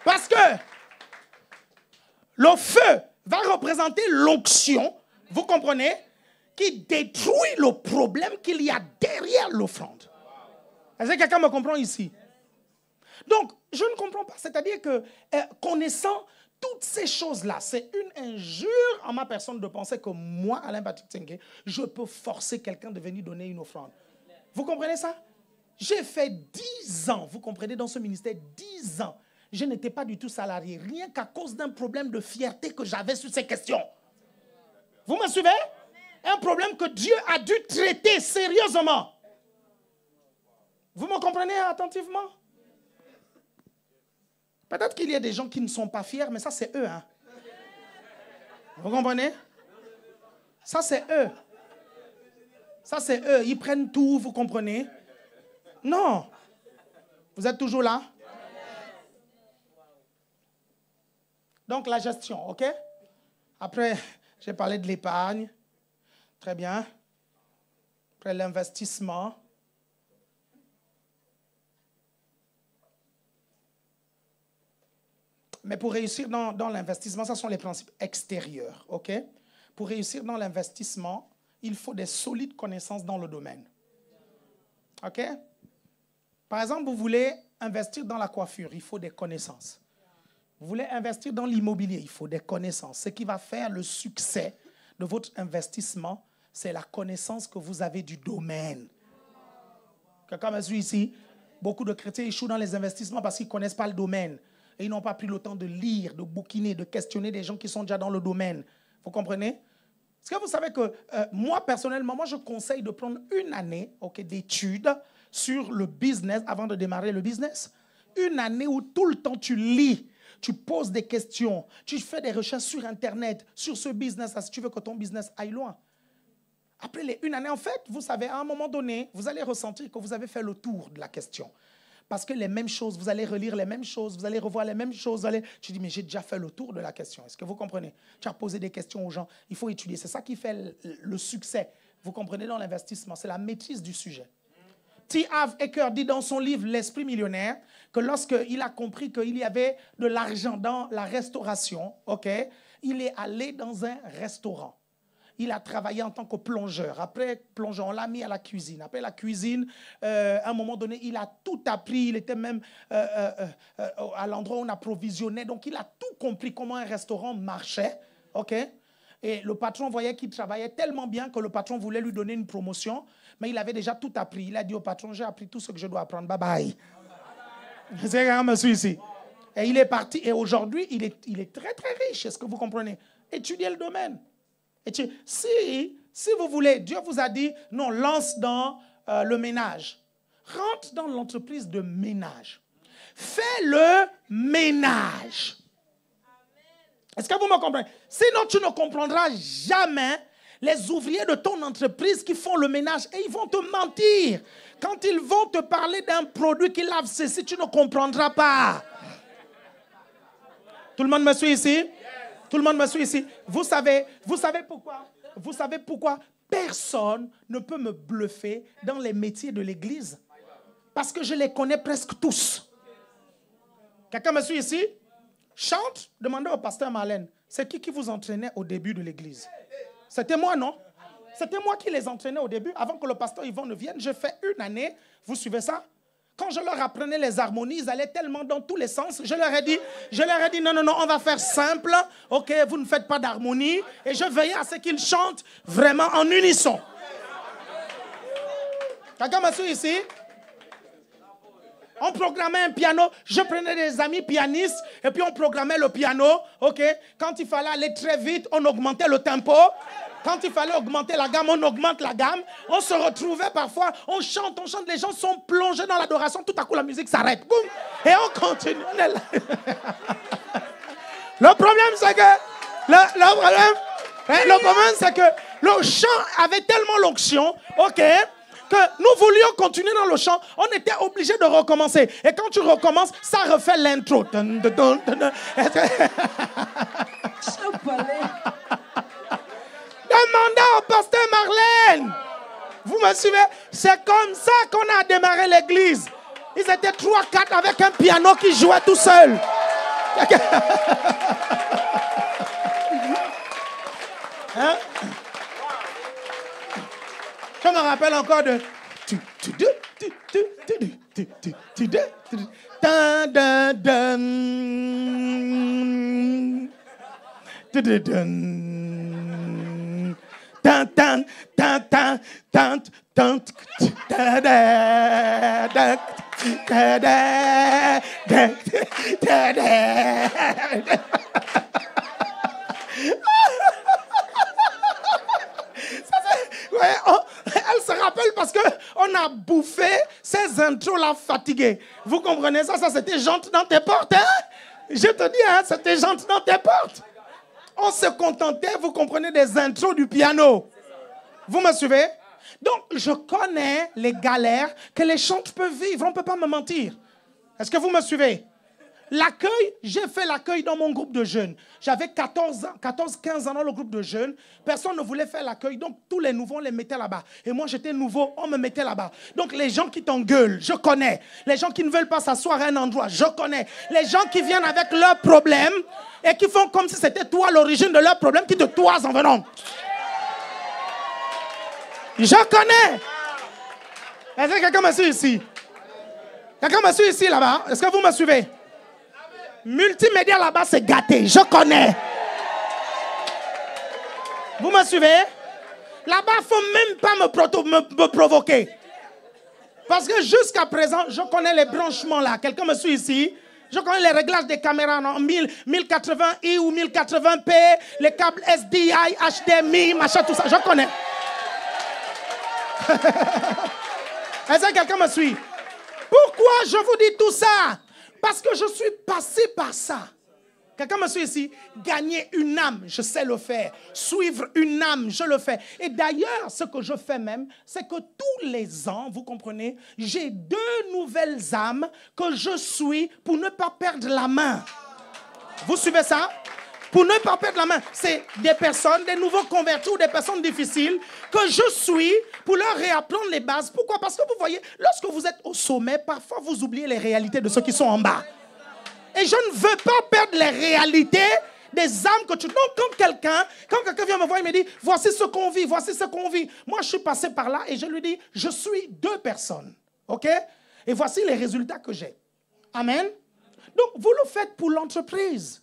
S2: Parce que le feu va représenter l'onction, vous comprenez, qui détruit le problème qu'il y a derrière l'offrande. Est-ce que quelqu'un me comprend ici? Donc, je ne comprends pas. C'est-à-dire que connaissant toutes ces choses-là, c'est une injure en ma personne de penser que moi, Alain Patrick Tsengue, je peux forcer quelqu'un de venir donner une offrande. Vous comprenez ça? J'ai fait 10 ans, vous comprenez, dans ce ministère, 10 ans. Je n'étais pas du tout salarié, rien qu'à cause d'un problème de fierté que j'avais sur ces questions. Vous me suivez? Un problème que Dieu a dû traiter sérieusement. Vous me comprenez attentivement? Peut-être qu'il y a des gens qui ne sont pas fiers, mais ça c'est eux. Hein? Vous comprenez? Ça c'est eux. Ça c'est eux. Ils prennent tout, vous comprenez? Non. Vous êtes toujours là? Donc la gestion, ok? Après, j'ai parlé de l'épargne. Très bien. Après l'investissement. Mais pour réussir dans l'investissement, ce sont les principes extérieurs, ok? Pour réussir dans l'investissement, il faut des solides connaissances dans le domaine. Ok? Par exemple, vous voulez investir dans la coiffure, il faut des connaissances. Vous voulez investir dans l'immobilier, il faut des connaissances. Ce qui va faire le succès de votre investissement, c'est la connaissance que vous avez du domaine. Quelqu'un me suit ici? Beaucoup de chrétiens échouent dans les investissements parce qu'ils ne connaissent pas le domaine. Et ils n'ont pas pris le temps de lire, de bouquiner, de questionner des gens qui sont déjà dans le domaine. Vous comprenez? Est-ce que vous savez que moi, personnellement, je conseille de prendre une année d'études sur le business avant de démarrer le business. une année où tout le temps tu lis, tu poses des questions, tu fais des recherches sur Internet, sur ce business-là, si tu veux que ton business aille loin. Après une année, en fait, vous savez, à un moment donné, vous allez ressentir que vous avez fait le tour de la question. Parce que les mêmes choses, vous allez relire les mêmes choses, vous allez revoir les mêmes choses. Tu dis, mais j'ai déjà fait le tour de la question. Est-ce que vous comprenez? Tu as posé des questions aux gens, il faut étudier. C'est ça qui fait le succès. Vous comprenez dans l'investissement, c'est la maîtrise du sujet. T. Harv Eker dit dans son livre « L'esprit millionnaire » que lorsqu'il a compris qu'il y avait de l'argent dans la restauration, il est allé dans un restaurant. Il a travaillé en tant que plongeur. Après plongeur, on l'a mis à la cuisine. Après la cuisine, à un moment donné, il a tout appris. Il était même à l'endroit où on approvisionnait. Donc, il a tout compris comment un restaurant marchait. Et le patron voyait qu'il travaillait tellement bien que le patron voulait lui donner une promotion. Mais il avait déjà tout appris. Il a dit au patron, j'ai appris tout ce que je dois apprendre. Bye bye. C'est quand même ici. Et il est parti. Et aujourd'hui, il est très, très riche. Est-ce que vous comprenez? Étudiez le domaine. Si vous voulez, Dieu vous a dit, non, lance dans le ménage. Rentre dans l'entreprise de ménage. Fais le ménage. Est-ce que vous me comprenez? Sinon, tu ne comprendras jamais les ouvriers de ton entreprise qui font le ménage. Et ils vont te mentir. Quand ils vont te parler d'un produit qui lave ceci, tu ne comprendras pas. Tout le monde me suit ici? Tout le monde me suit ici. Vous savez pourquoi? Vous savez pourquoi personne ne peut me bluffer dans les métiers de l'église? Parce que je les connais presque tous. Quelqu'un me suit ici? Chante, demandez au pasteur Marlène, c'est qui vous entraînait au début de l'église? C'était moi, non? C'était moi qui les entraînais au début. Avant que le pasteur Yvon ne vienne, j'ai fait une année. Vous suivez ça? Quand je leur apprenais les harmonies, ils allaient tellement dans tous les sens. Je leur ai dit, non, on va faire simple. Vous ne faites pas d'harmonie. Et je veillais à ce qu'ils chantent vraiment en unisson. Quelqu'un m'a su ici? On programmait un piano. Je prenais des amis pianistes et puis on programmait le piano. Quand il fallait aller très vite, on augmentait le tempo. Quand il fallait augmenter la gamme, on augmente la gamme. On se retrouvait parfois, on chante. Les gens sont plongés dans l'adoration. Tout à coup, la musique s'arrête. Boum! Et on continue. Le problème, c'est que... Le problème, c'est que le chant avait tellement l'onction, que nous voulions continuer dans le chant. On était obligés de recommencer. Et quand tu recommences, ça refait l'intro. Demandez au pasteur Marlène. Vous me suivez? C'est comme ça qu'on a démarré l'église. Ils étaient 3-4 avec un piano qui jouait tout seul. Hein? Je me rappelle encore de... Elle se rappelle parce qu'on a bouffé ces intros-là fatigués. Vous comprenez ça? Ça, c'était J'entre dans tes portes. Hein? Je te dis, c'était J'entre dans tes portes. On se contentait, vous comprenez, des intros du piano. Vous me suivez? Donc, je connais les galères que les chantres peuvent vivre. On ne peut pas me mentir. Est-ce que vous me suivez? L'accueil, j'ai fait l'accueil dans mon groupe de jeunes. J'avais 14-15 ans dans le groupe de jeunes. Personne ne voulait faire l'accueil, donc tous les nouveaux, on les mettait là-bas. Et moi, j'étais nouveau, on me mettait là-bas. Donc les gens qui t'engueulent, je connais. Les gens qui ne veulent pas s'asseoir à un endroit, je connais. Les gens qui viennent avec leurs problèmes et qui font comme si c'était toi l'origine de leurs problèmes, qui te toisent en venant. Je connais. Est-ce que quelqu'un me suit ici? Quelqu'un me suit ici, là-bas? Est-ce que vous me suivez? Multimédia là-bas, c'est gâté. Je connais. Vous me suivez? Là-bas, il ne faut même pas me provoquer. Parce que jusqu'à présent, je connais les branchements là. Quelqu'un me suit ici? Je connais les réglages des caméras en 1080i ou 1080p, les câbles SDI, HDMI, machin, tout ça. Je connais. Est-ce que quelqu'un me suit? Pourquoi je vous dis tout ça? Parce que je suis passé par ça. Quelqu'un me suit ici? Gagner une âme, je sais le faire. Suivre une âme, je le fais. Et d'ailleurs, ce que je fais même, c'est que tous les ans, vous comprenez, j'ai 2 nouvelles âmes que je suis pour ne pas perdre la main. Vous suivez ça? Pour ne pas perdre la main. C'est des personnes, des nouveaux convertis ou des personnes difficiles que je suis pour leur réapprendre les bases. Pourquoi? Parce que vous voyez, lorsque vous êtes au sommet, parfois vous oubliez les réalités de ceux qui sont en bas. Et je ne veux pas perdre les réalités des âmes que tu... Donc, quand quelqu'un vient me voir, il me dit, voici ce qu'on vit, voici ce qu'on vit. Moi, je suis passé par là et je lui dis, je suis 2 personnes. OK? Et voici les résultats que j'ai. Amen? Donc, vous le faites pour l'entreprise.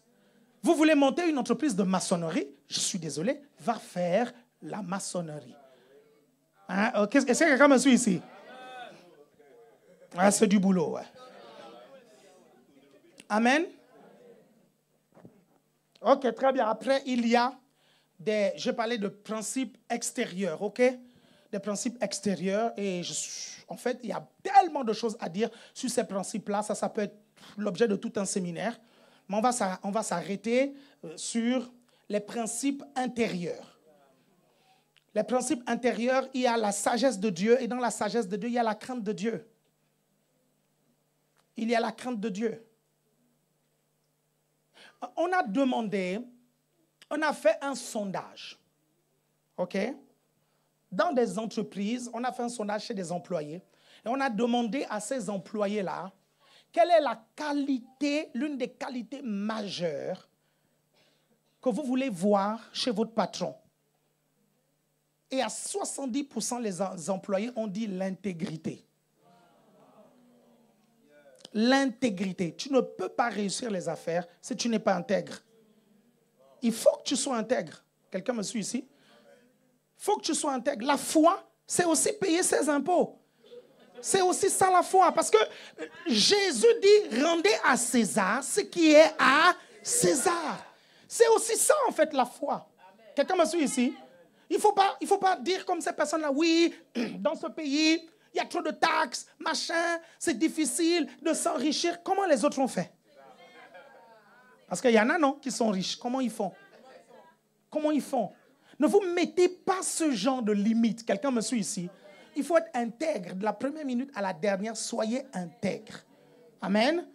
S2: Vous voulez monter une entreprise de maçonnerie? Je suis désolé, va faire la maçonnerie. Hein? Est-ce que quelqu'un me suit ici? Ah, c'est du boulot, ouais. Amen. Ok, très bien. Après, il y a je parlais de principes extérieurs, ok? Des principes extérieurs. Et en fait, il y a tellement de choses à dire sur ces principes-là. Ça peut être l'objet de tout un séminaire. Mais on va s'arrêter sur les principes intérieurs. Les principes intérieurs, il y a la sagesse de Dieu. Et dans la sagesse de Dieu, il y a la crainte de Dieu. Il y a la crainte de Dieu. On a fait un sondage, ok? Dans des entreprises, on a fait un sondage chez des employés et on a demandé à ces employés-là quelle est la qualité, l'une des qualités majeures que vous voulez voir chez votre patron. Et à 70%, les employés ont dit l'intégrité. L'intégrité. Tu ne peux pas réussir les affaires si tu n'es pas intègre. Il faut que tu sois intègre. Quelqu'un me suit ici? Il faut que tu sois intègre. La foi, c'est aussi payer ses impôts. C'est aussi ça la foi. Parce que Jésus dit, rendez à César ce qui est à César. C'est aussi ça en fait la foi. Quelqu'un me suit ici? Il ne faut pas dire comme ces personnes-là, oui, dans ce pays, il y a trop de taxes, machin, c'est difficile de s'enrichir. Comment les autres ont fait? Parce qu'il y en a, non, qui sont riches. Comment ils font? Comment ils font? Ne vous mettez pas ce genre de limite. Quelqu'un me suit ici? Il faut être intègre. De la première minute à la dernière, soyez intègre. Amen.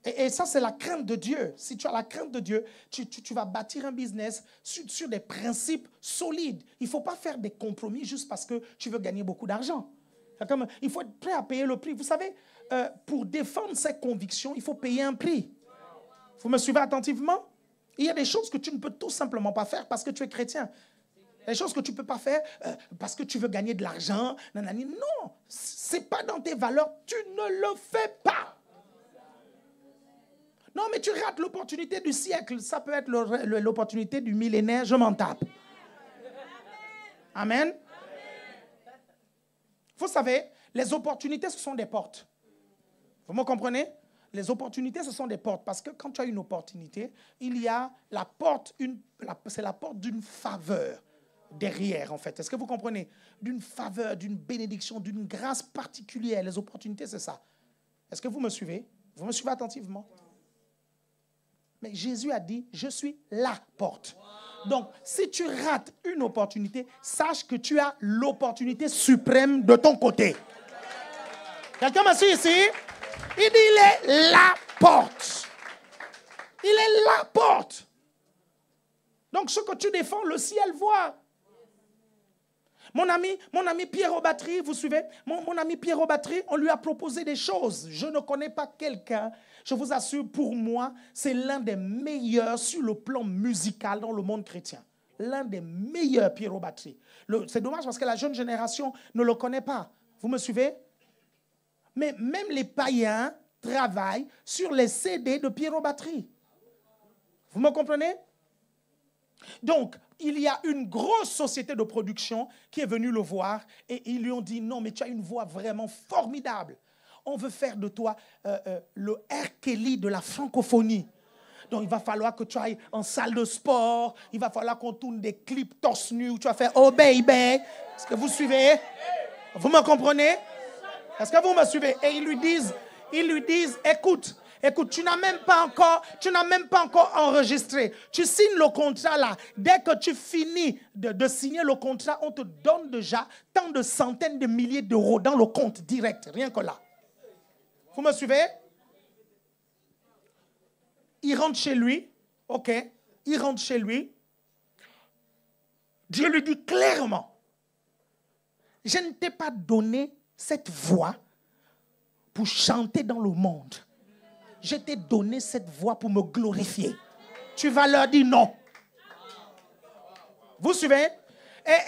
S2: Et ça, c'est la crainte de Dieu. Si tu as la crainte de Dieu, tu vas bâtir un business sur des principes solides. Il ne faut pas faire des compromis juste parce que tu veux gagner beaucoup d'argent. Il faut être prêt à payer le prix. Vous savez, pour défendre ses convictions, il faut payer un prix. Vous me suivez attentivement? Il y a des choses que tu ne peux tout simplement pas faire parce que tu es chrétien. Des choses que tu ne peux pas faire parce que tu veux gagner de l'argent. Nanani. Non, ce n'est pas dans tes valeurs. Tu ne le fais pas. Non, mais tu rates l'opportunité du siècle. Ça peut être l'opportunité du millénaire. Je m'en tape. Amen. Vous savez, les opportunités, ce sont des portes. Vous me comprenez? Les opportunités, ce sont des portes. Parce que quand tu as une opportunité, il y a la porte, c'est la porte d'une faveur derrière, en fait. Est-ce que vous comprenez? D'une faveur, d'une bénédiction, d'une grâce particulière. Les opportunités, c'est ça. Est-ce que vous me suivez? Vous me suivez attentivement? Mais Jésus a dit, je suis la porte. Donc, si tu rates une opportunité, sache que tu as l'opportunité suprême de ton côté. Quelqu'un m'a suivi ici? Il dit, il est la porte. Il est la porte. Donc, ce que tu défends, le ciel voit. Mon ami Pierre Aubatry, vous suivez? Mon ami Pierre Aubatry, on lui a proposé des choses. Je ne connais pas quelqu'un. Je vous assure, pour moi, c'est l'un des meilleurs sur le plan musical dans le monde chrétien. L'un des meilleurs, Pierre Aubatry. C'est dommage parce que la jeune génération ne le connaît pas. Vous me suivez? Mais même les païens travaillent sur les CD de Pierre Aubatry. Vous me comprenez? Donc, il y a une grosse société de production qui est venue le voir et ils lui ont dit, non, mais tu as une voix vraiment formidable. On veut faire de toi le R. Kelly de la francophonie. Donc, il va falloir que tu ailles en salle de sport. Il va falloir qu'on tourne des clips torse nu où tu vas faire « Oh baby ». Est-ce que vous suivez? Vous me comprenez? Est-ce que vous me suivez? Et ils lui disent, écoute, Écoute, tu n'as même pas encore enregistré. Tu signes le contrat là. Dès que tu finis de signer le contrat, on te donne déjà tant de centaines de milliers d'euros dans le compte direct, rien que là. Vous me suivez? Il rentre chez lui, ok? Il rentre chez lui. Dieu lui dit clairement, je ne t'ai pas donné cette voix pour chanter dans le monde. Je t'ai donné cette voix pour me glorifier. Tu vas leur dire non. Vous suivez?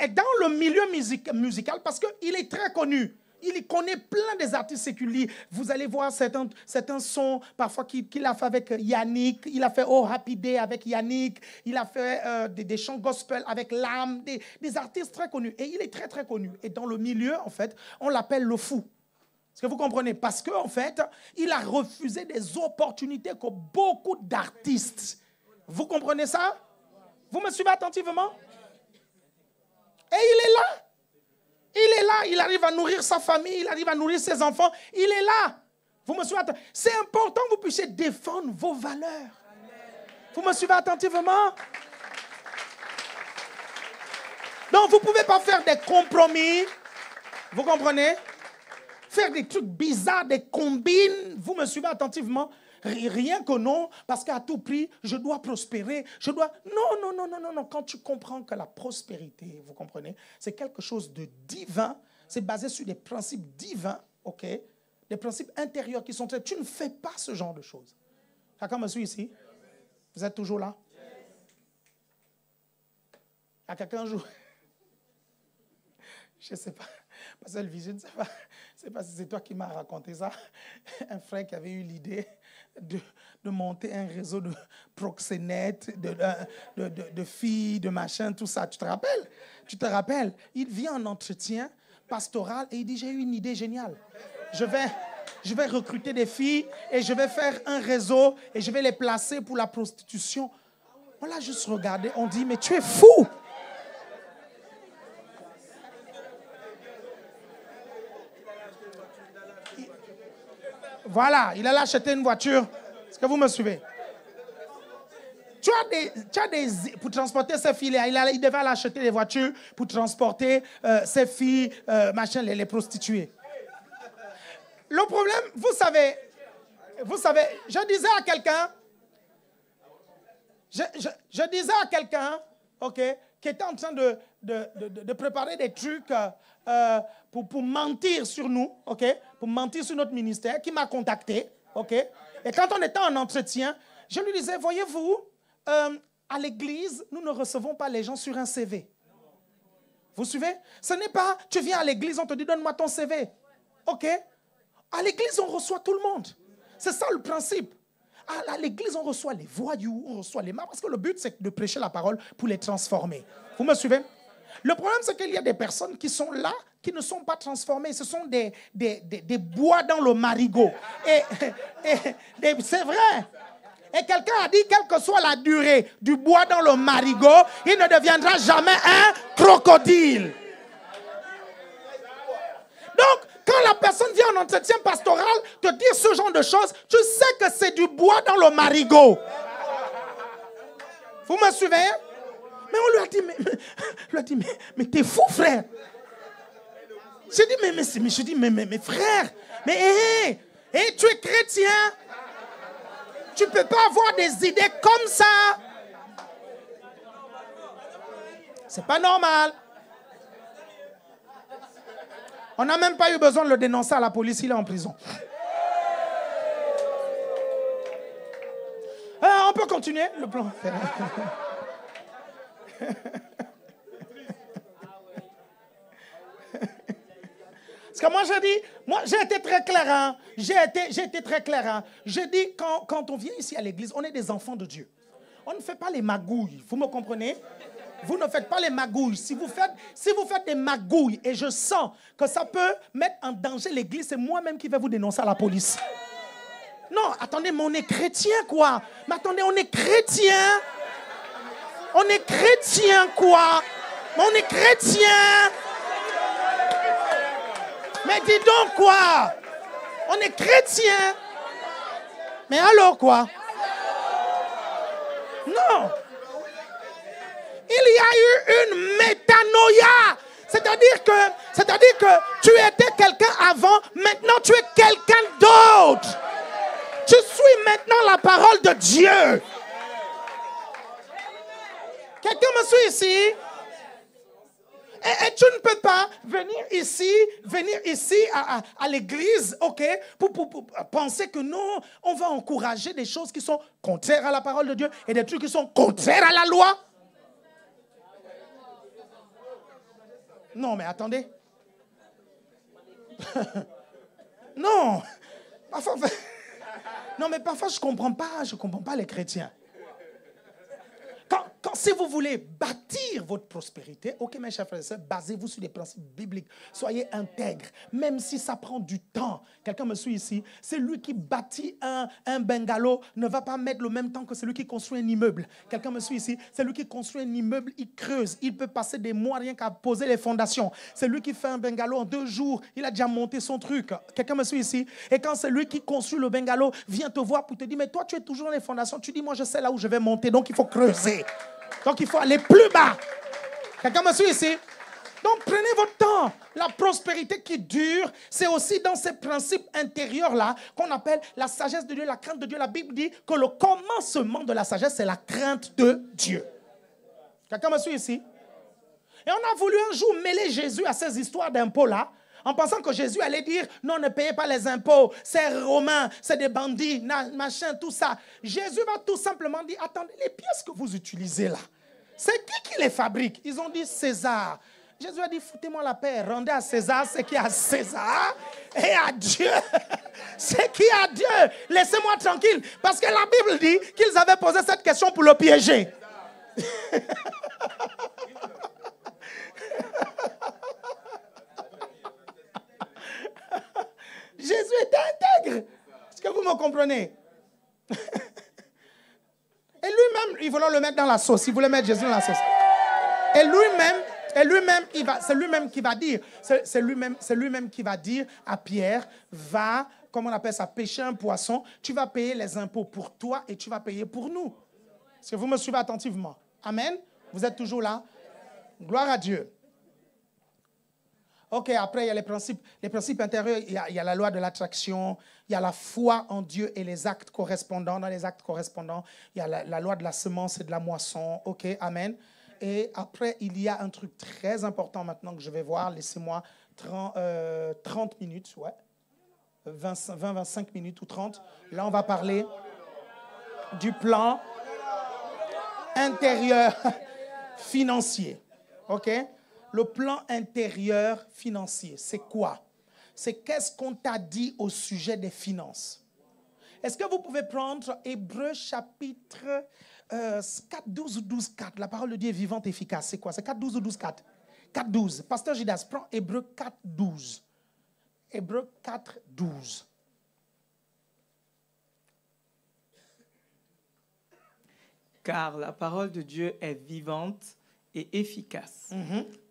S2: Et dans le milieu musical, parce qu'il est très connu, il connaît plein des artistes séculiers. Vous allez voir certains sons parfois qu'il a fait avec Yannick. Il a fait Oh Happy Day avec Yannick. Il a fait des chants gospel avec l'âme. Des artistes très connus. Et il est très très connu. Et dans le milieu, en fait, on l'appelle le fou. Est-ce que vous comprenez? Parce qu'en fait, il a refusé des opportunités que beaucoup d'artistes. Vous comprenez ça? Vous me suivez attentivement? Et il est là. Il est là. Il arrive à nourrir sa famille. Il arrive à nourrir ses enfants. Il est là. Vous me suivez attentivement? C'est important que vous puissiez défendre vos valeurs. Vous me suivez attentivement? Donc, vous ne pouvez pas faire des compromis. Vous comprenez? Faire des trucs bizarres, des combines. Vous me suivez attentivement? Rien que non, parce qu'à tout prix, je dois prospérer. Non. Quand tu comprends que la prospérité, vous comprenez, c'est quelque chose de divin, c'est basé sur des principes divins, ok? Des principes intérieurs qui sont très... Tu ne fais pas ce genre de choses. Quelqu'un me suit ici? Vous êtes toujours là? Il y a quelqu'un un jour... Je ne sais pas. Pasteur Elvis, je ne sais pas si c'est toi qui m'as raconté ça. Un frère qui avait eu l'idée de monter un réseau de proxénètes, de filles, de machin, tout ça. Tu te rappelles? Tu te rappelles? Il vient en entretien pastoral et il dit, j'ai eu une idée géniale. Je vais recruter des filles et je vais faire un réseau et je vais les placer pour la prostitution. On l'a juste regardé, on dit, mais tu es fou! Voilà, il allait acheter une voiture. Est-ce que vous me suivez? Tu as des pour transporter ces filles, il devait aller acheter des voitures pour transporter ces filles, machin, les prostituées. Le problème, vous savez, je disais à quelqu'un, ok, qui était en train de préparer des trucs pour mentir sur nous, ok, pour mentir sur notre ministère, qui m'a contacté, ok. Et quand on était en entretien, je lui disais, voyez-vous, à l'église, nous ne recevons pas les gens sur un CV. Vous suivez? Ce n'est pas, tu viens à l'église, on te dit, donne-moi ton CV, ok. À l'église, on reçoit tout le monde. C'est ça le principe. À l'église, on reçoit les voyous, on reçoit les marres, parce que le but, c'est de prêcher la parole pour les transformer. Vous me suivez? Le problème, c'est qu'il y a des personnes qui sont là, qui ne sont pas transformées. Ce sont des bois dans le marigot. Et c'est vrai. Et quelqu'un a dit, quelle que soit la durée du bois dans le marigot, il ne deviendra jamais un crocodile. Donc, quand la personne vient en entretien pastoral te dire ce genre de choses, tu sais que c'est du bois dans le marigot. Vous me suivez? Mais on lui a dit, mais t'es fou, frère. J'ai dit, mais frère, mais tu es chrétien. Tu ne peux pas avoir des idées comme ça. C'est pas normal. On n'a même pas eu besoin de le dénoncer à la police, il est en prison. On peut continuer le plan. Parce que moi j'ai été très clair. Hein. J'ai été très clair. Hein. J'ai dit, quand on vient ici à l'église, on est des enfants de Dieu. On ne fait pas les magouilles. Vous me comprenez? Vous ne faites pas les magouilles. Si vous faites des magouilles, et je sens que ça peut mettre en danger l'église, c'est moi-même qui vais vous dénoncer à la police. Non, attendez, mais on est chrétien, quoi. Mais attendez, on est chrétien. On est chrétien, quoi. Mais on est chrétien. Mais dis donc, quoi. On est chrétien. Mais allô quoi? Non. Il y a eu une métanoïa. C'est-à-dire que tu étais quelqu'un avant, maintenant tu es quelqu'un d'autre. Tu suis maintenant la parole de Dieu. Quelqu'un me suit ici? Et tu ne peux pas venir ici à l'église, ok, pour penser que non, on va encourager des choses qui sont contraires à la parole de Dieu et des trucs qui sont contraires à la loi. Non, mais attendez. Non. Parfois, non, mais parfois, je ne comprends pas les chrétiens. Si vous voulez bâtir votre prospérité, ok, mes chers frères et sœurs, basez-vous sur des principes bibliques. Soyez intègres, même si ça prend du temps. Quelqu'un me suit ici. Celui qui bâtit un bungalow ne va pas mettre le même temps que celui qui construit un immeuble. Quelqu'un me suit ici. Celui qui construit un immeuble, il creuse. Il peut passer des mois rien qu'à poser les fondations. Celui qui fait un bungalow en 2 jours, il a déjà monté son truc. Quelqu'un me suit ici. Et quand celui qui construit le bungalow vient te voir pour te dire, mais toi, tu es toujours dans les fondations. Tu dis, moi, je sais là où je vais monter, donc il faut creuser. Donc, il faut aller plus bas. Quelqu'un me suit ici? Donc, prenez votre temps. La prospérité qui dure, c'est aussi dans ces principes intérieurs-là qu'on appelle la sagesse de Dieu, la crainte de Dieu. La Bible dit que le commencement de la sagesse, c'est la crainte de Dieu. Quelqu'un me suit ici? Et on a voulu un jour mêler Jésus à ces histoires d'impôts-là, en pensant que Jésus allait dire, non, ne payez pas les impôts, c'est romain, c'est des bandits, machin, tout ça. Jésus va tout simplement dire, attendez, les pièces que vous utilisez là, c'est qui les fabrique? Ils ont dit César. Jésus a dit, foutez-moi la paix, rendez à César ce qui est à César et à Dieu ce qui est à Dieu. Laissez-moi tranquille, parce que la Bible dit qu'ils avaient posé cette question pour le piéger. Jésus était intègre. Est-ce que vous me comprenez? Et lui-même, ils voulaient le mettre dans la sauce. Ils voulaient mettre Jésus dans la sauce. Et lui-même, c'est lui-même qui va dire. C'est lui-même qui va dire à Pierre, va, comment on appelle ça, pêcher un poisson. Tu vas payer les impôts pour toi et tu vas payer pour nous. Est-ce que vous me suivez attentivement? Amen. Vous êtes toujours là? Gloire à Dieu. Ok, après, il y a les principes intérieurs, il y a la loi de l'attraction, il y a la foi en Dieu et les actes correspondants. Dans les actes correspondants, il y a la loi de la semence et de la moisson. Ok, amen. Et après, il y a un truc très important maintenant que je vais voir. Laissez-moi 30 minutes, ouais. 20-25 minutes ou 30. Là, on va parler du plan intérieur financier. Ok? Le plan intérieur financier, c'est quoi? C'est qu'est-ce qu'on t'a dit au sujet des finances. Est-ce que vous pouvez prendre Hébreux chapitre 4, 12 ou 12, 4. La parole de Dieu est vivante et efficace. C'est quoi? C'est 4, 12 ou 12, 4. 4, 12. Pasteur Gidas, prends Hébreux 4, 12. Hébreux 4, 12.
S3: Car la parole de Dieu est vivante et efficace.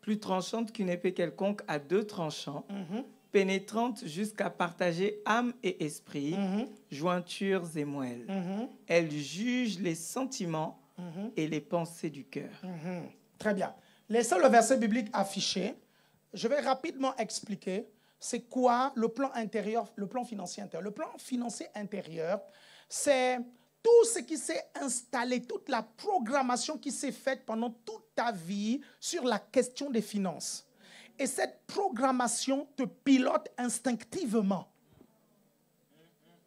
S3: Plus tranchante qu'une épée quelconque à 2 tranchants, pénétrante jusqu'à partager âme et esprit, jointures et moelles. Elle juge les sentiments et les pensées du cœur.
S2: Très bien. Laissez le verset biblique affiché. Je vais rapidement expliquer c'est quoi le plan intérieur, le plan financier intérieur. Le plan financier intérieur, c'est tout ce qui s'est installé, toute la programmation qui s'est faite pendant toute ta vie sur la question des finances. Et cette programmation te pilote instinctivement.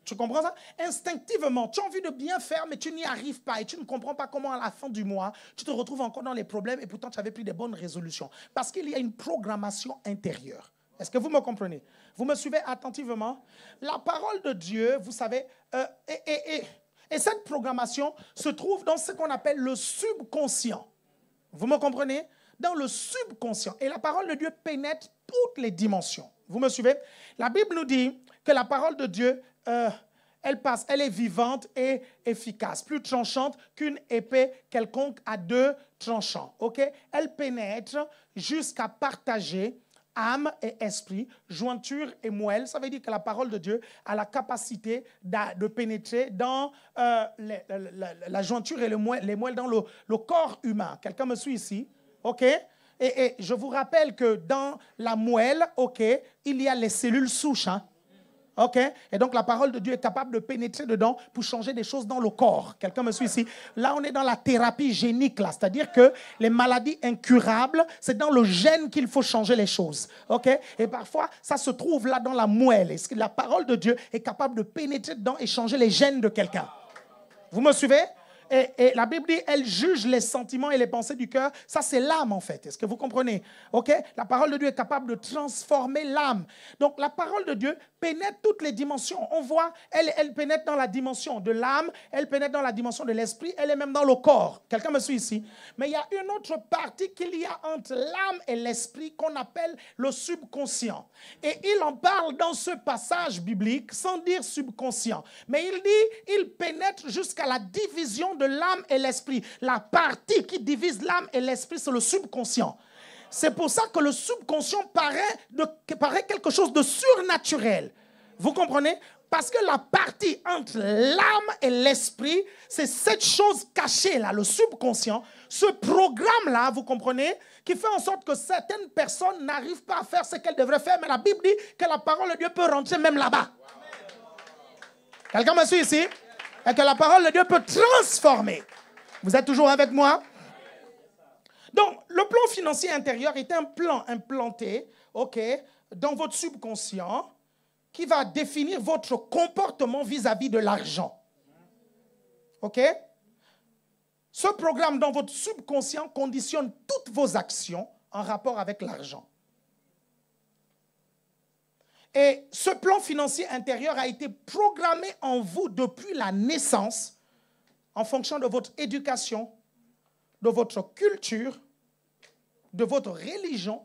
S2: Tu comprends ça? Instinctivement, tu as envie de bien faire, mais tu n'y arrives pas et tu ne comprends pas comment à la fin du mois, tu te retrouves encore dans les problèmes et pourtant tu avais pris des bonnes résolutions. Parce qu'il y a une programmation intérieure. Est-ce que vous me comprenez? Vous me suivez attentivement? La parole de Dieu, vous savez, et cette programmation se trouve dans ce qu'on appelle le subconscient. Vous me comprenez? Dans le subconscient. Et la parole de Dieu pénètre toutes les dimensions. Vous me suivez? La Bible nous dit que la parole de Dieu, elle est vivante et efficace, plus tranchante qu'une épée quelconque à 2 tranchants. Okay? Elle pénètre jusqu'à partager âme et esprit, jointure et moelle. Ça veut dire que la parole de Dieu a la capacité de pénétrer dans la jointure et les moelles dans le corps humain. Quelqu'un me suit ici? OK? Et je vous rappelle que dans la moelle, OK, il y a les cellules souches, hein? OK? Et donc, la parole de Dieu est capable de pénétrer dedans pour changer des choses dans le corps. Quelqu'un me suit ici? Là, on est dans la thérapie génique, là. C'est-à-dire que les maladies incurables, c'est dans le gène qu'il faut changer les choses. OK? Et parfois, ça se trouve là dans la moelle. Et la parole de Dieu est capable de pénétrer dedans et changer les gènes de quelqu'un. Vous me suivez? Et la Bible dit, elle juge les sentiments et les pensées du cœur. Ça, c'est l'âme, en fait. Est-ce que vous comprenez? OK? La parole de Dieu est capable de transformer l'âme. Donc, la parole de Dieu pénètre toutes les dimensions. On voit, elle pénètre dans la dimension de l'âme, elle pénètre dans la dimension de l'esprit, elle est même dans le corps. Quelqu'un me suit ici? Mais il y a une autre partie qu'il y a entre l'âme et l'esprit qu'on appelle le subconscient. Et il en parle dans ce passage biblique, sans dire subconscient. Mais il dit, il pénètre jusqu'à la division de l'âme et l'esprit. La partie qui divise l'âme et l'esprit, c'est le subconscient. C'est pour ça que le subconscient paraît quelque chose de surnaturel. Vous comprenez? Parce que la partie entre l'âme et l'esprit, c'est cette chose cachée là, le subconscient, ce programme-là, vous comprenez, qui fait en sorte que certaines personnes n'arrivent pas à faire ce qu'elles devraient faire, mais la Bible dit que la parole de Dieu peut rentrer même là-bas. Quelqu'un me suit ici? Et que la parole de Dieu peut transformer. Vous êtes toujours avec moi? Donc, le plan financier intérieur est un plan implanté, OK, dans votre subconscient qui va définir votre comportement vis-à-vis de l'argent. OK? Ce programme dans votre subconscient conditionne toutes vos actions en rapport avec l'argent. Et ce plan financier intérieur a été programmé en vous depuis la naissance en fonction de votre éducation, de votre culture, de votre religion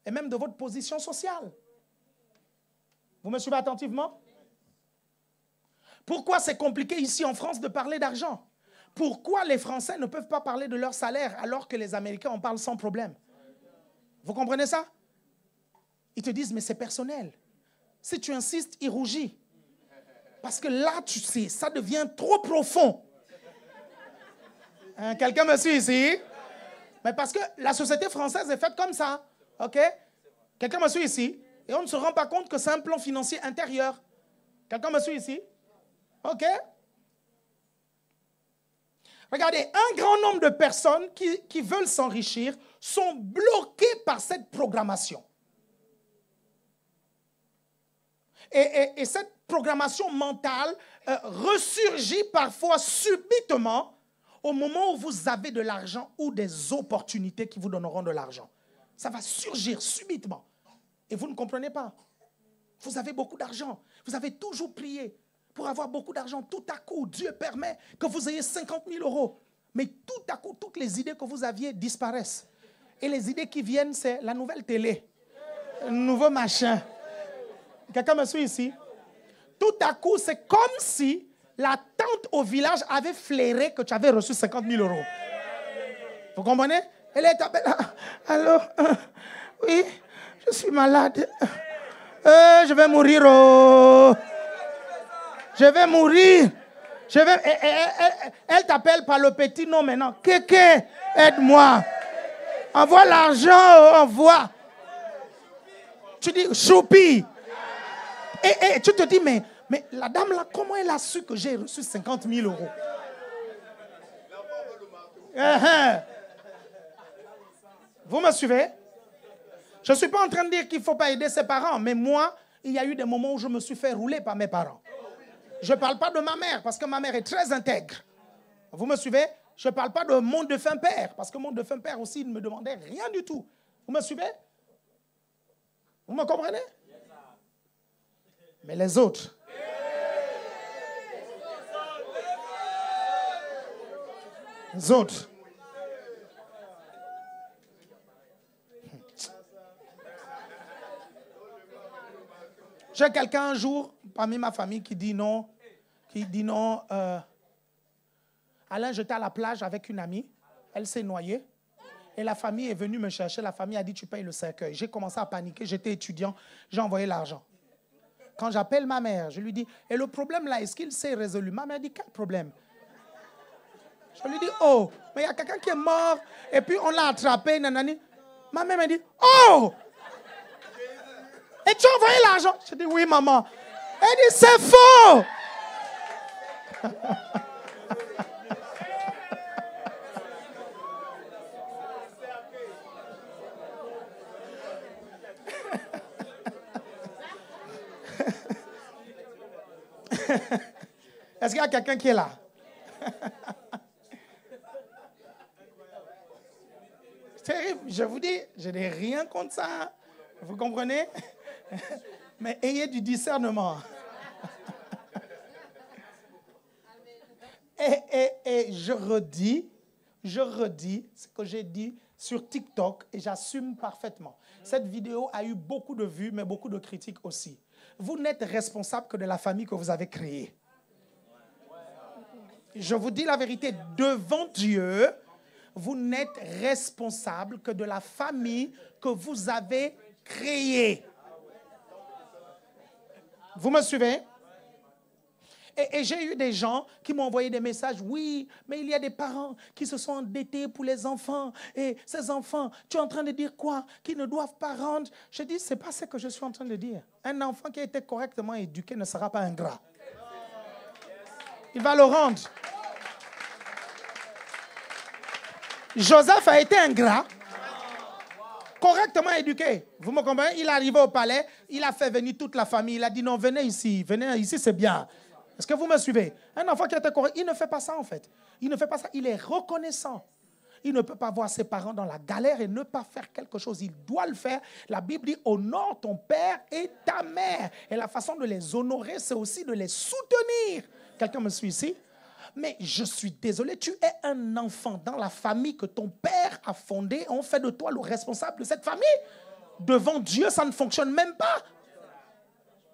S2: et même de votre position sociale. Vous me suivez attentivement? Pourquoi c'est compliqué ici en France de parler d'argent? Pourquoi les Français ne peuvent pas parler de leur salaire alors que les Américains en parlent sans problème? Vous comprenez ça? Ils te disent, mais c'est personnel. Si tu insistes, il rougit. Parce que là, tu sais, ça devient trop profond. Hein, quelqu'un me suit ici? Mais parce que la société française est faite comme ça. OK? Quelqu'un me suit ici? Et on ne se rend pas compte que c'est un plan financier intérieur. Quelqu'un me suit ici? OK? Regardez, un grand nombre de personnes qui veulent s'enrichir sont bloquées par cette programmation. Et cette programmation mentale ressurgit parfois subitement au moment où vous avez de l'argent ou des opportunités qui vous donneront de l'argent. Ça va surgir subitement. Et vous ne comprenez pas. Vous avez beaucoup d'argent. Vous avez toujours prié pour avoir beaucoup d'argent. Tout à coup, Dieu permet que vous ayez 50 000 €. Mais tout à coup, toutes les idées que vous aviez disparaissent. Et les idées qui viennent, c'est la nouvelle télé, le nouveau machin. Quelqu'un me suit ici? Tout à coup, c'est comme si la tante au village avait flairé que tu avais reçu 50 000 €. Vous comprenez? Elle est appelée. Allô? Oui, je suis malade. Je vais mourir. Oh. Je vais mourir. Elle t'appelle par le petit nom maintenant. Kéké, aide-moi. Envoie l'argent, envoie. Tu dis, choupi. Et tu te dis, mais la dame là, comment elle a su que j'ai reçu 50 000 €? Vous me suivez? Je ne suis pas en train de dire qu'il ne faut pas aider ses parents, mais moi, il y a eu des moments où je me suis fait rouler par mes parents. Je ne parle pas de ma mère, parce que ma mère est très intègre. Vous me suivez? Je ne parle pas de mon défunt père, parce que mon défunt père aussi ne me demandait rien du tout. Vous me suivez? Vous me comprenez? Mais les autres. Les autres. J'ai quelqu'un un jour, parmi ma famille, qui dit non. Alain, j'étais à la plage avec une amie. Elle s'est noyée. Et la famille est venue me chercher. La famille a dit, tu payes le cercueil. J'ai commencé à paniquer. J'étais étudiant. J'ai envoyé l'argent. Quand j'appelle ma mère, je lui dis, et le problème là, est-ce qu'il s'est résolu? Ma mère dit, quel problème? Je lui dis, oh, mais il y a quelqu'un qui est mort. Et puis on l'a attrapé. Nanani. Ma mère m'a dit, oh! Et tu as envoyé l'argent? Je dis, oui, maman. Elle dit, c'est faux! Est-ce qu'il y a quelqu'un qui est là? C'est terrible. Je vous dis, je n'ai rien contre ça. Vous comprenez? Mais ayez du discernement. Et je redis ce que j'ai dit sur TikTok et j'assume parfaitement. Cette vidéo a eu beaucoup de vues, mais beaucoup de critiques aussi. Vous n'êtes responsable que de la famille que vous avez créée. Je vous dis la vérité, devant Dieu, vous n'êtes responsable que de la famille que vous avez créée. Vous me suivez? Et j'ai eu des gens qui m'ont envoyé des messages. Oui, mais il y a des parents qui se sont endettés pour les enfants. Et ces enfants, tu es en train de dire quoi? Qu'ils ne doivent pas rendre. Je dis, ce n'est pas ce que je suis en train de dire. Un enfant qui a été correctement éduqué ne sera pas ingrat. Il va le rendre. Joseph a été ingrat, correctement éduqué. Vous me comprenez? Il est arrivé au palais, il a fait venir toute la famille. Il a dit non, venez ici c'est bien. Est-ce que vous me suivez? Un enfant qui était correct, il ne fait pas ça en fait. Il ne fait pas ça, il est reconnaissant. Il ne peut pas voir ses parents dans la galère et ne pas faire quelque chose. Il doit le faire. La Bible dit, honore ton père et ta mère. Et la façon de les honorer, c'est aussi de les soutenir. Quelqu'un me suit ici? Mais je suis désolé, tu es un enfant dans la famille que ton père a fondée. On fait de toi le responsable de cette famille. Devant Dieu, ça ne fonctionne même pas.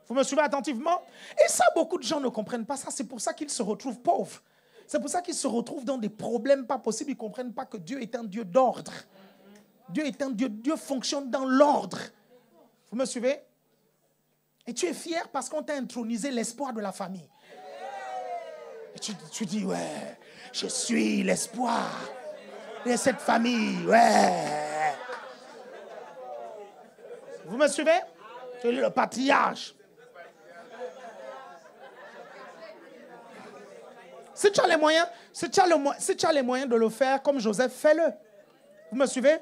S2: Vous me suivez attentivement? Et ça, beaucoup de gens ne comprennent pas ça. C'est pour ça qu'ils se retrouvent pauvres. C'est pour ça qu'ils se retrouvent dans des problèmes pas possibles. Ils ne comprennent pas que Dieu est un Dieu d'ordre. Dieu est un Dieu. Dieu fonctionne dans l'ordre. Vous me suivez? Et tu es fier parce qu'on t'a intronisé l'espoir de la famille. Et tu dis, ouais, je suis l'espoir de cette famille. Ouais. Vous me suivez? Tu es le patriarche. Si tu as les moyens, si tu as les moyens de le faire comme Joseph, fais-le. Vous me suivez?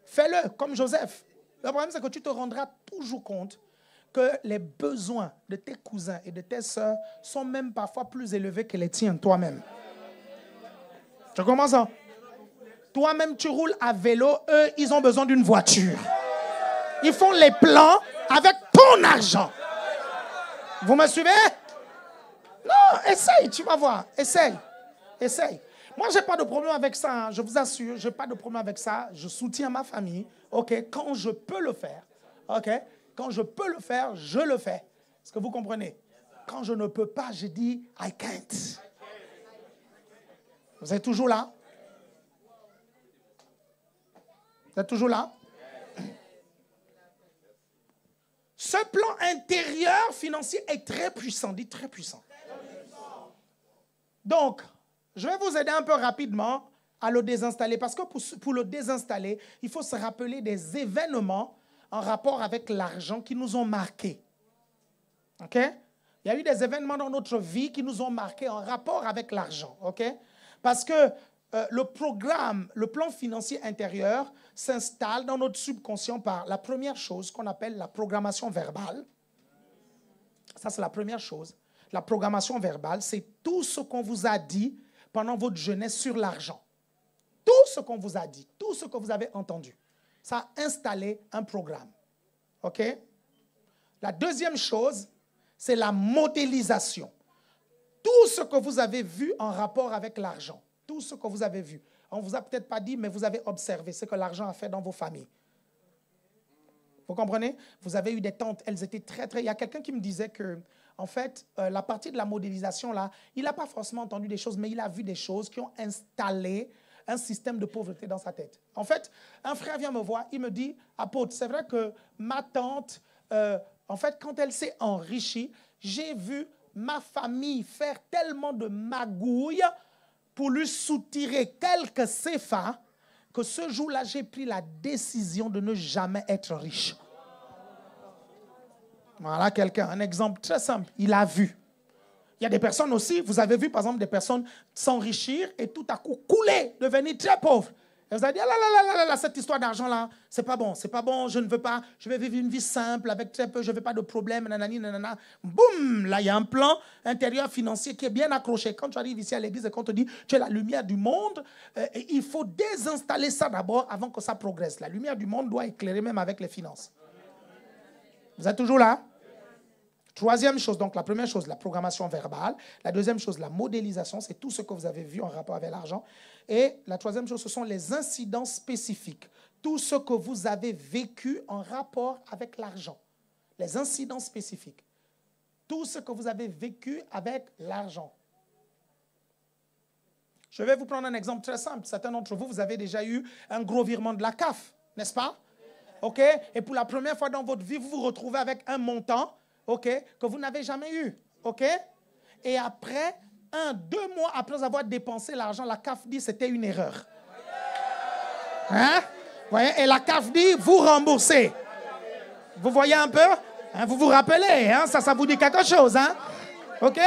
S2: Fais-le comme Joseph. Le problème, c'est que tu te rendras toujours compte que les besoins de tes cousins et de tes sœurs sont même parfois plus élevés que les tiens toi-même. Tu comprends ça? Toi-même, tu roules à vélo, eux, ils ont besoin d'une voiture. Ils font les plans avec ton argent. Vous me suivez? Non, essaye, tu vas voir. Essaye. Moi, je n'ai pas de problème avec ça. Hein. Je vous assure, je n'ai pas de problème avec ça. Je soutiens ma famille. OK, quand je peux le faire. OK, quand je peux le faire, je le fais. Est-ce que vous comprenez? Quand je ne peux pas, je dis I can't. Vous êtes toujours là? Vous êtes toujours là? Ce plan intérieur financier est très puissant. Dites très puissant. Donc, je vais vous aider un peu rapidement à le désinstaller. Parce que pour le désinstaller, il faut se rappeler des événements en rapport avec l'argent qui nous ont marqués. OK? Il y a eu des événements dans notre vie qui nous ont marqués en rapport avec l'argent. OK? Parce que le plan financier intérieur s'installe dans notre subconscient par la première chose qu'on appelle la programmation verbale. Ça, c'est la première chose. La programmation verbale, c'est tout ce qu'on vous a dit pendant votre jeunesse sur l'argent. Tout ce qu'on vous a dit, tout ce que vous avez entendu. Ça a installé un programme. OK? La deuxième chose, c'est la modélisation. Tout ce que vous avez vu en rapport avec l'argent. Tout ce que vous avez vu. On ne vous a peut-être pas dit, mais vous avez observé ce que l'argent a fait dans vos familles. Vous comprenez? Vous avez eu des tantes, elles étaient très... Il y a quelqu'un qui me disait que, en fait, la partie de la modélisation, là, il n'a pas forcément entendu des choses, mais il a vu des choses qui ont installé un système de pauvreté dans sa tête. En fait, un frère vient me voir, il me dit, apôtre, c'est vrai que ma tante, en fait, quand elle s'est enrichie, j'ai vu ma famille faire tellement de magouilles pour lui soutirer quelques CFA que ce jour-là, j'ai pris la décision de ne jamais être riche. Voilà quelqu'un, un exemple très simple. Il a vu. Il y a des personnes aussi, vous avez vu par exemple des personnes s'enrichir et tout à coup couler, devenir très pauvres. Et vous avez dit, ah là, cette histoire d'argent-là, c'est pas bon, je ne veux pas, je vais vivre une vie simple avec très peu, je ne veux pas de problème, nanani, nanana. Boum, là, il y a un plan intérieur financier qui est bien accroché. Quand tu arrives ici à l'église et qu'on te dit, tu es la lumière du monde, il faut désinstaller ça d'abord avant que ça progresse. La lumière du monde doit éclairer même avec les finances. Vous êtes toujours là? Troisième chose, donc la première chose, la programmation verbale. La deuxième chose, la modélisation, c'est tout ce que vous avez vu en rapport avec l'argent. Et la troisième chose, ce sont les incidents spécifiques. Tout ce que vous avez vécu en rapport avec l'argent. Les incidents spécifiques. Tout ce que vous avez vécu avec l'argent. Je vais vous prendre un exemple très simple. Certains d'entre vous, vous avez déjà eu un gros virement de la CAF, n'est-ce pas? OK? Et pour la première fois dans votre vie, vous vous retrouvez avec un montant, OK, que vous n'avez jamais eu. OK? Et après, 2 mois après avoir dépensé l'argent, la CAF dit que c'était une erreur. Hein? Voyez? Et la CAF dit, vous remboursez. Vous voyez un peu? Hein? Vous vous rappelez? Hein? Ça vous dit quelque chose. Hein? OK?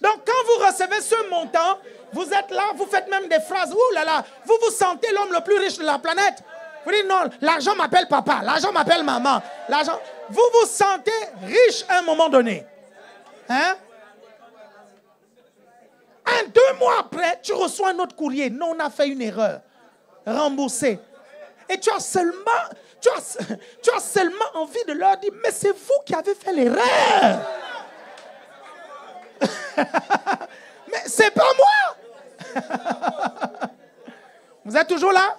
S2: Donc, quand vous recevez ce montant, vous êtes là, vous faites même des phrases. Ouh là là, vous vous sentez l'homme le plus riche de la planète. Vous dites non, l'argent m'appelle papa, l'argent m'appelle maman. L'argent. Vous vous sentez riche à un moment donné. Hein? 2 mois après, tu reçois un autre courrier. Non, on a fait une erreur. Remboursé. Et tu as seulement envie de leur dire, mais c'est vous qui avez fait l'erreur. Mais c'est pas moi. Vous êtes toujours là?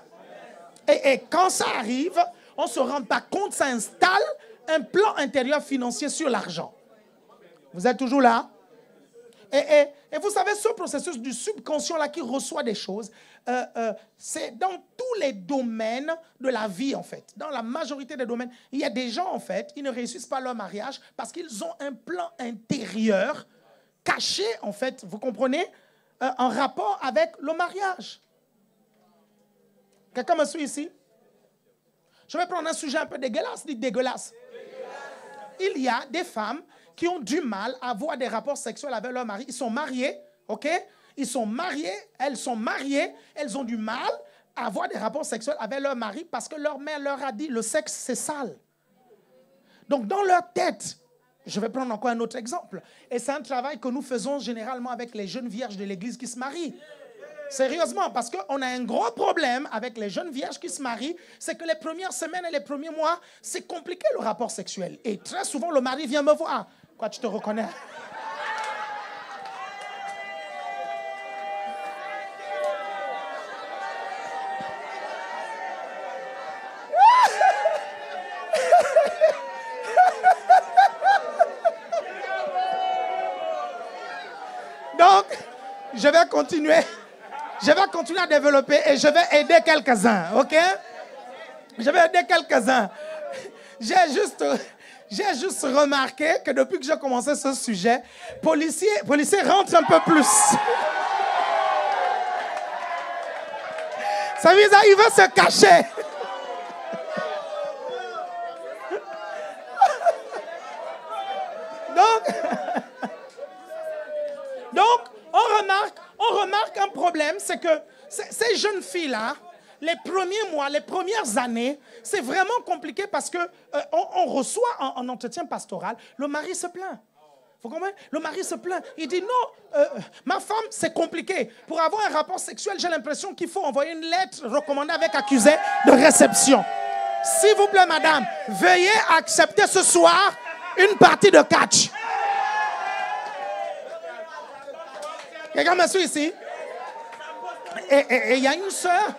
S2: Et quand ça arrive, on ne se rend pas compte, ça installe un plan intérieur financier sur l'argent. Vous êtes toujours là? Et vous savez, ce processus du subconscient là qui reçoit des choses, c'est dans tous les domaines de la vie en fait. Dans la majorité des domaines, il y a des gens en fait, ils ne réussissent pas leur mariage parce qu'ils ont un plan intérieur caché en fait, vous comprenez, en rapport avec le mariage. Quelqu'un me suit ici? Je vais prendre un sujet un peu dégueulasse. Dites dégueulasse. Il y a des femmes qui ont du mal à avoir des rapports sexuels avec leur mari. Ils sont mariés, ok? Ils sont mariés, elles sont mariées, elles ont du mal à avoir des rapports sexuels avec leur mari parce que leur mère leur a dit le sexe c'est sale. Donc dans leur tête, je vais prendre encore un autre exemple. Et c'est un travail que nous faisons généralement avec les jeunes vierges de l'église qui se marient. Sérieusement, parce qu'on a un gros problème avec les jeunes vierges qui se marient, c'est que les premières semaines et les premiers mois, c'est compliqué le rapport sexuel. Et très souvent, le mari vient me voir. Quoi, tu te reconnais? Donc, je vais continuer. Je vais continuer à développer et je vais aider quelques-uns, ok? Je vais aider quelques-uns. J'ai juste remarqué que depuis que j'ai commencé ce sujet, policier rentre un peu plus. Ça veut dire qu'il veut se cacher. Donc, on remarque un problème, c'est que ces jeunes filles-là, les premiers mois, les premières années, c'est vraiment compliqué parce que on reçoit en entretien pastoral, le mari se plaint. Vous comprenez? Le mari se plaint. Il dit non, ma femme, c'est compliqué. Pour avoir un rapport sexuel, j'ai l'impression qu'il faut envoyer une lettre recommandée avec accusé de réception. S'il vous plaît, madame, veuillez accepter ce soir une partie de catch. Quelqu'un me suit ici? Et il y a une sœur.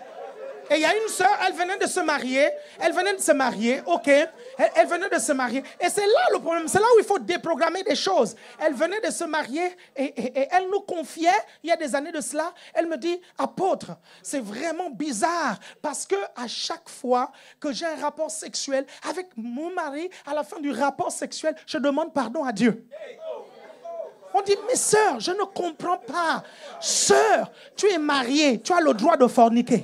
S2: Et il y a une sœur, elle venait de se marier. Elle venait de se marier, ok. Elle venait de se marier. Et c'est là le problème. C'est là où il faut déprogrammer des choses. Elle venait de se marier et elle nous confiait, il y a des années de cela, elle me dit, apôtre, c'est vraiment bizarre parce que à chaque fois que j'ai un rapport sexuel avec mon mari, à la fin du rapport sexuel, je demande pardon à Dieu. On dit, mais sœur, je ne comprends pas. Sœur, tu es mariée, tu as le droit de forniquer.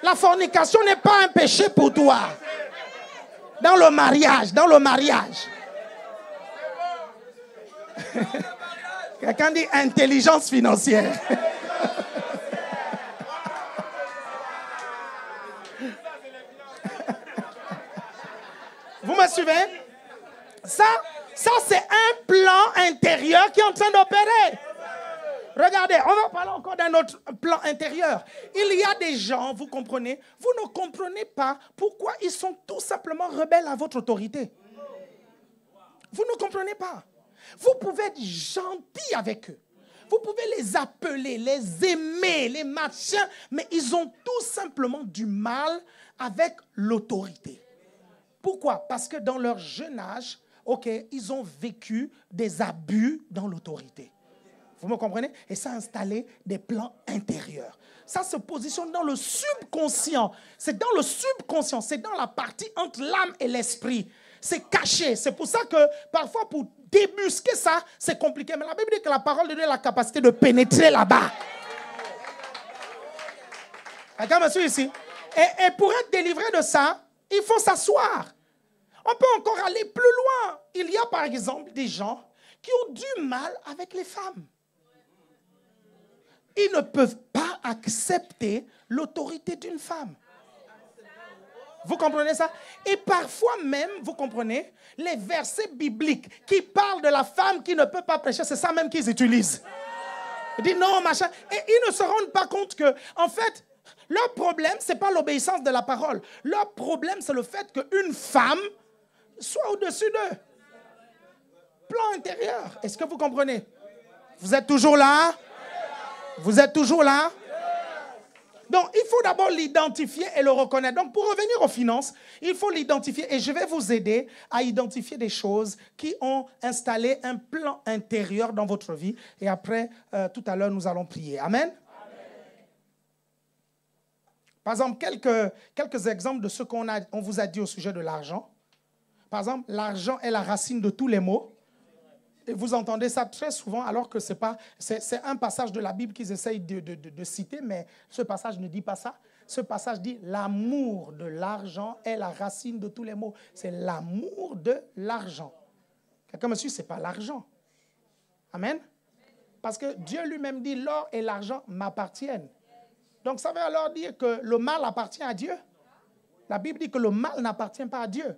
S2: La fornication n'est pas un péché pour toi. Dans le mariage, Quelqu'un dit intelligence financière. Vous me suivez? Ça c'est un plan intérieur qui est en train d'opérer. Regardez, on va parler encore d'un autre plan intérieur. Il y a des gens, vous comprenez, vous ne comprenez pas pourquoi ils sont tout simplement rebelles à votre autorité. Vous ne comprenez pas. Vous pouvez être gentil avec eux. Vous pouvez les appeler, les aimer, les machins, mais ils ont tout simplement du mal avec l'autorité. Pourquoi? Parce que dans leur jeune âge, ok, ils ont vécu des abus dans l'autorité. Vous me comprenez? Et ça a installé des plans intérieurs. Ça se positionne dans le subconscient. C'est dans le subconscient, c'est dans la partie entre l'âme et l'esprit. C'est caché. C'est pour ça que parfois pour débusquer ça, c'est compliqué. Mais la Bible dit que la parole de Dieu a la capacité de pénétrer là-bas. Quelqu'un me suit ici? Et pour être délivré de ça, il faut s'asseoir. On peut encore aller plus loin. Il y a par exemple des gens qui ont du mal avec les femmes. Ils ne peuvent pas accepter l'autorité d'une femme. Vous comprenez ça? Et parfois même, vous comprenez, les versets bibliques qui parlent de la femme qui ne peut pas prêcher, c'est ça même qu'ils utilisent. Ils disent non, machin. Et ils ne se rendent pas compte que, en fait, leur problème, ce n'est pas l'obéissance de la parole. Leur problème, c'est le fait qu'une femme soit au-dessus d'eux. Plan intérieur. Est-ce que vous comprenez? Vous êtes toujours là? Vous êtes toujours là? Donc, il faut d'abord l'identifier et le reconnaître. Donc, pour revenir aux finances, il faut l'identifier. Et je vais vous aider à identifier des choses qui ont installé un plan intérieur dans votre vie. Et après, tout à l'heure, nous allons prier. Amen? Par exemple, quelques exemples de ce qu'on vous a dit au sujet de l'argent. Par exemple, l'argent est la racine de tous les maux. Et vous entendez ça très souvent alors que c'est un passage de la Bible qu'ils essayent de citer, mais ce passage ne dit pas ça. Ce passage dit l'amour de l'argent est la racine de tous les maux. C'est l'amour de l'argent. Quelqu'un me suit, ce n'est pas l'argent. Amen. Parce que Dieu lui-même dit l'or et l'argent m'appartiennent. Donc ça veut alors dire que le mal appartient à Dieu. La Bible dit que le mal n'appartient pas à Dieu.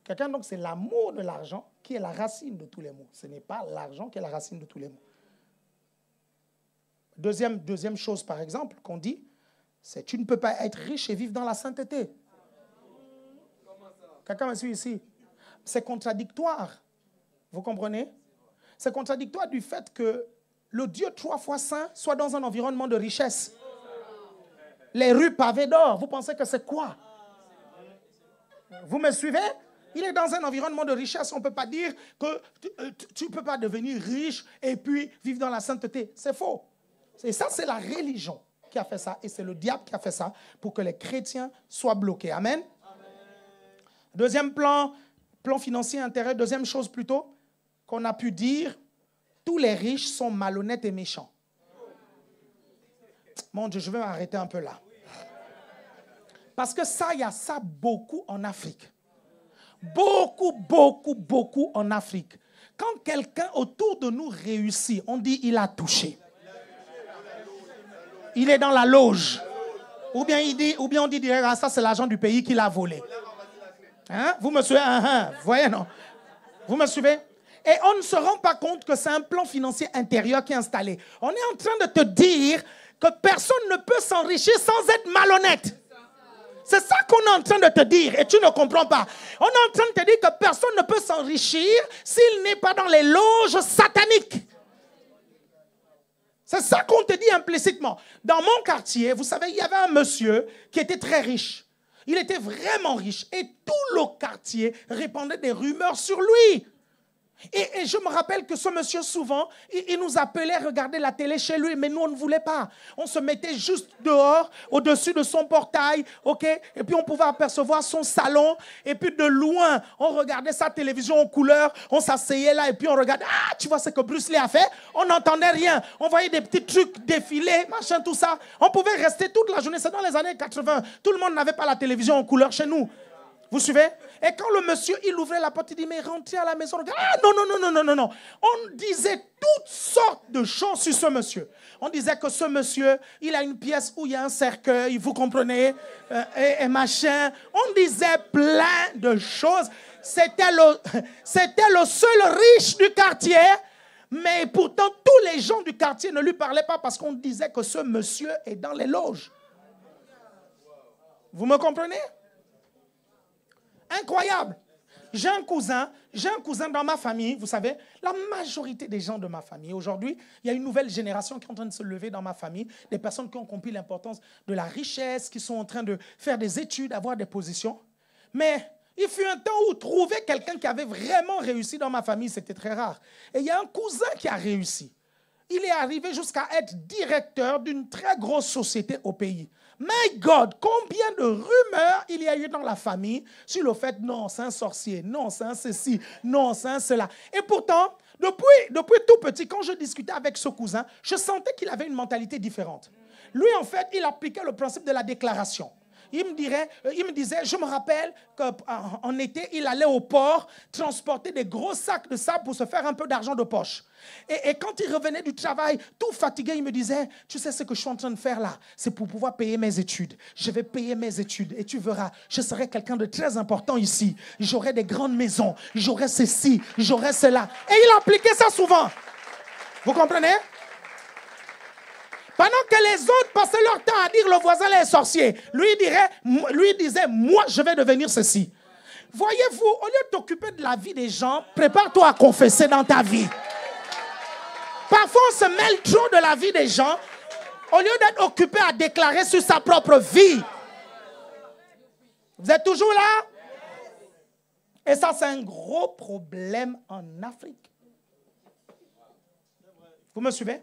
S2: Quelqu'un, donc, c'est l'amour de l'argent qui est la racine de tous les maux. Ce n'est pas l'argent qui est la racine de tous les maux. Deuxième chose, par exemple, qu'on dit, c'est tu ne peux pas être riche et vivre dans la sainteté. Quelqu'un me suit ici? C'est contradictoire. Vous comprenez? C'est contradictoire du fait que le Dieu 3 fois saint soit dans un environnement de richesse. Les rues pavées d'or, vous pensez que c'est quoi? Vous me suivez? Il est dans un environnement de richesse. On ne peut pas dire que tu ne peux pas devenir riche et puis vivre dans la sainteté. C'est faux. Et ça, c'est la religion qui a fait ça. Et c'est le diable qui a fait ça pour que les chrétiens soient bloqués. Amen. Amen. Deuxième plan financier intérieur. Deuxième chose plutôt qu'on a pu dire, tous les riches sont malhonnêtes et méchants. Mon Dieu, je vais m'arrêter un peu là. Parce que ça, il y a ça beaucoup en Afrique. Beaucoup en Afrique. Quand quelqu'un autour de nous réussit, on dit il a touché. Il est dans la loge. Ou bien on dit direct, ah, ça c'est l'argent du pays qu'il a volé. Hein? Vous me suivez? Vous voyez, non? Vous me suivez? Et on ne se rend pas compte que c'est un plan financier intérieur qui est installé. On est en train de te dire que personne ne peut s'enrichir sans être malhonnête. C'est ça qu'on est en train de te dire et tu ne comprends pas. On est en train de te dire que personne ne peut s'enrichir s'il n'est pas dans les loges sataniques. C'est ça qu'on te dit implicitement. Dans mon quartier, vous savez, il y avait un monsieur qui était très riche. Il était vraiment riche. Et tout le quartier répandait des rumeurs sur lui. Et je me rappelle que ce monsieur, souvent, il nous appelait regarder la télé chez lui, mais nous, on ne voulait pas. On se mettait juste dehors, au-dessus de son portail, ok? Et puis, on pouvait apercevoir son salon. Et puis, de loin, on regardait sa télévision en couleur. On s'asseyait là et puis on regardait. Ah, tu vois ce que Bruce Lee a fait? On n'entendait rien. On voyait des petits trucs défiler, machin, tout ça. On pouvait rester toute la journée. C'est dans les années 80. Tout le monde n'avait pas la télévision en couleur chez nous. Vous suivez? Et quand le monsieur, il ouvrait la porte, il dit, mais rentrez à la maison. Ah non. On disait toutes sortes de choses sur ce monsieur. On disait que ce monsieur, il a une pièce où il y a un cercueil, vous comprenez, et machin. On disait plein de choses. C'était le seul riche du quartier, mais pourtant tous les gens du quartier ne lui parlaient pas parce qu'on disait que ce monsieur est dans les loges. Vous me comprenez? Incroyable. J'ai un cousin dans ma famille, vous savez, la majorité des gens de ma famille. Aujourd'hui, il y a une nouvelle génération qui est en train de se lever dans ma famille, des personnes qui ont compris l'importance de la richesse, qui sont en train de faire des études, avoir des positions. Mais il fut un temps où trouver quelqu'un qui avait vraiment réussi dans ma famille, c'était très rare. Et il y a un cousin qui a réussi. Il est arrivé jusqu'à être directeur d'une très grosse société au pays. My God, combien de rumeurs il y a eu dans la famille sur le fait, non, c'est un sorcier, non, c'est un ceci, non, c'est un cela. Et pourtant, depuis tout petit, quand je discutais avec ce cousin, je sentais qu'il avait une mentalité différente. Lui, en fait, il appliquait le principe de la déclaration. Il me disait, je me rappelle qu'en été, il allait au port transporter des gros sacs de sable pour se faire un peu d'argent de poche. Et quand il revenait du travail, tout fatigué, il me disait, tu sais ce que je suis en train de faire là, c'est pour pouvoir payer mes études. Je vais payer mes études et tu verras, je serai quelqu'un de très important ici. J'aurai des grandes maisons, j'aurai ceci, j'aurai cela. Et il appliquait ça souvent. Vous comprenez? Pendant que les autres passaient leur temps à dire le voisin est sorcier, lui disait, moi je vais devenir ceci. Voyez-vous, au lieu de t'occuper de la vie des gens, prépare-toi à confesser dans ta vie. Parfois on se mêle trop de la vie des gens, au lieu d'être occupé à déclarer sur sa propre vie. Vous êtes toujours là? Et ça c'est un gros problème en Afrique. Vous me suivez?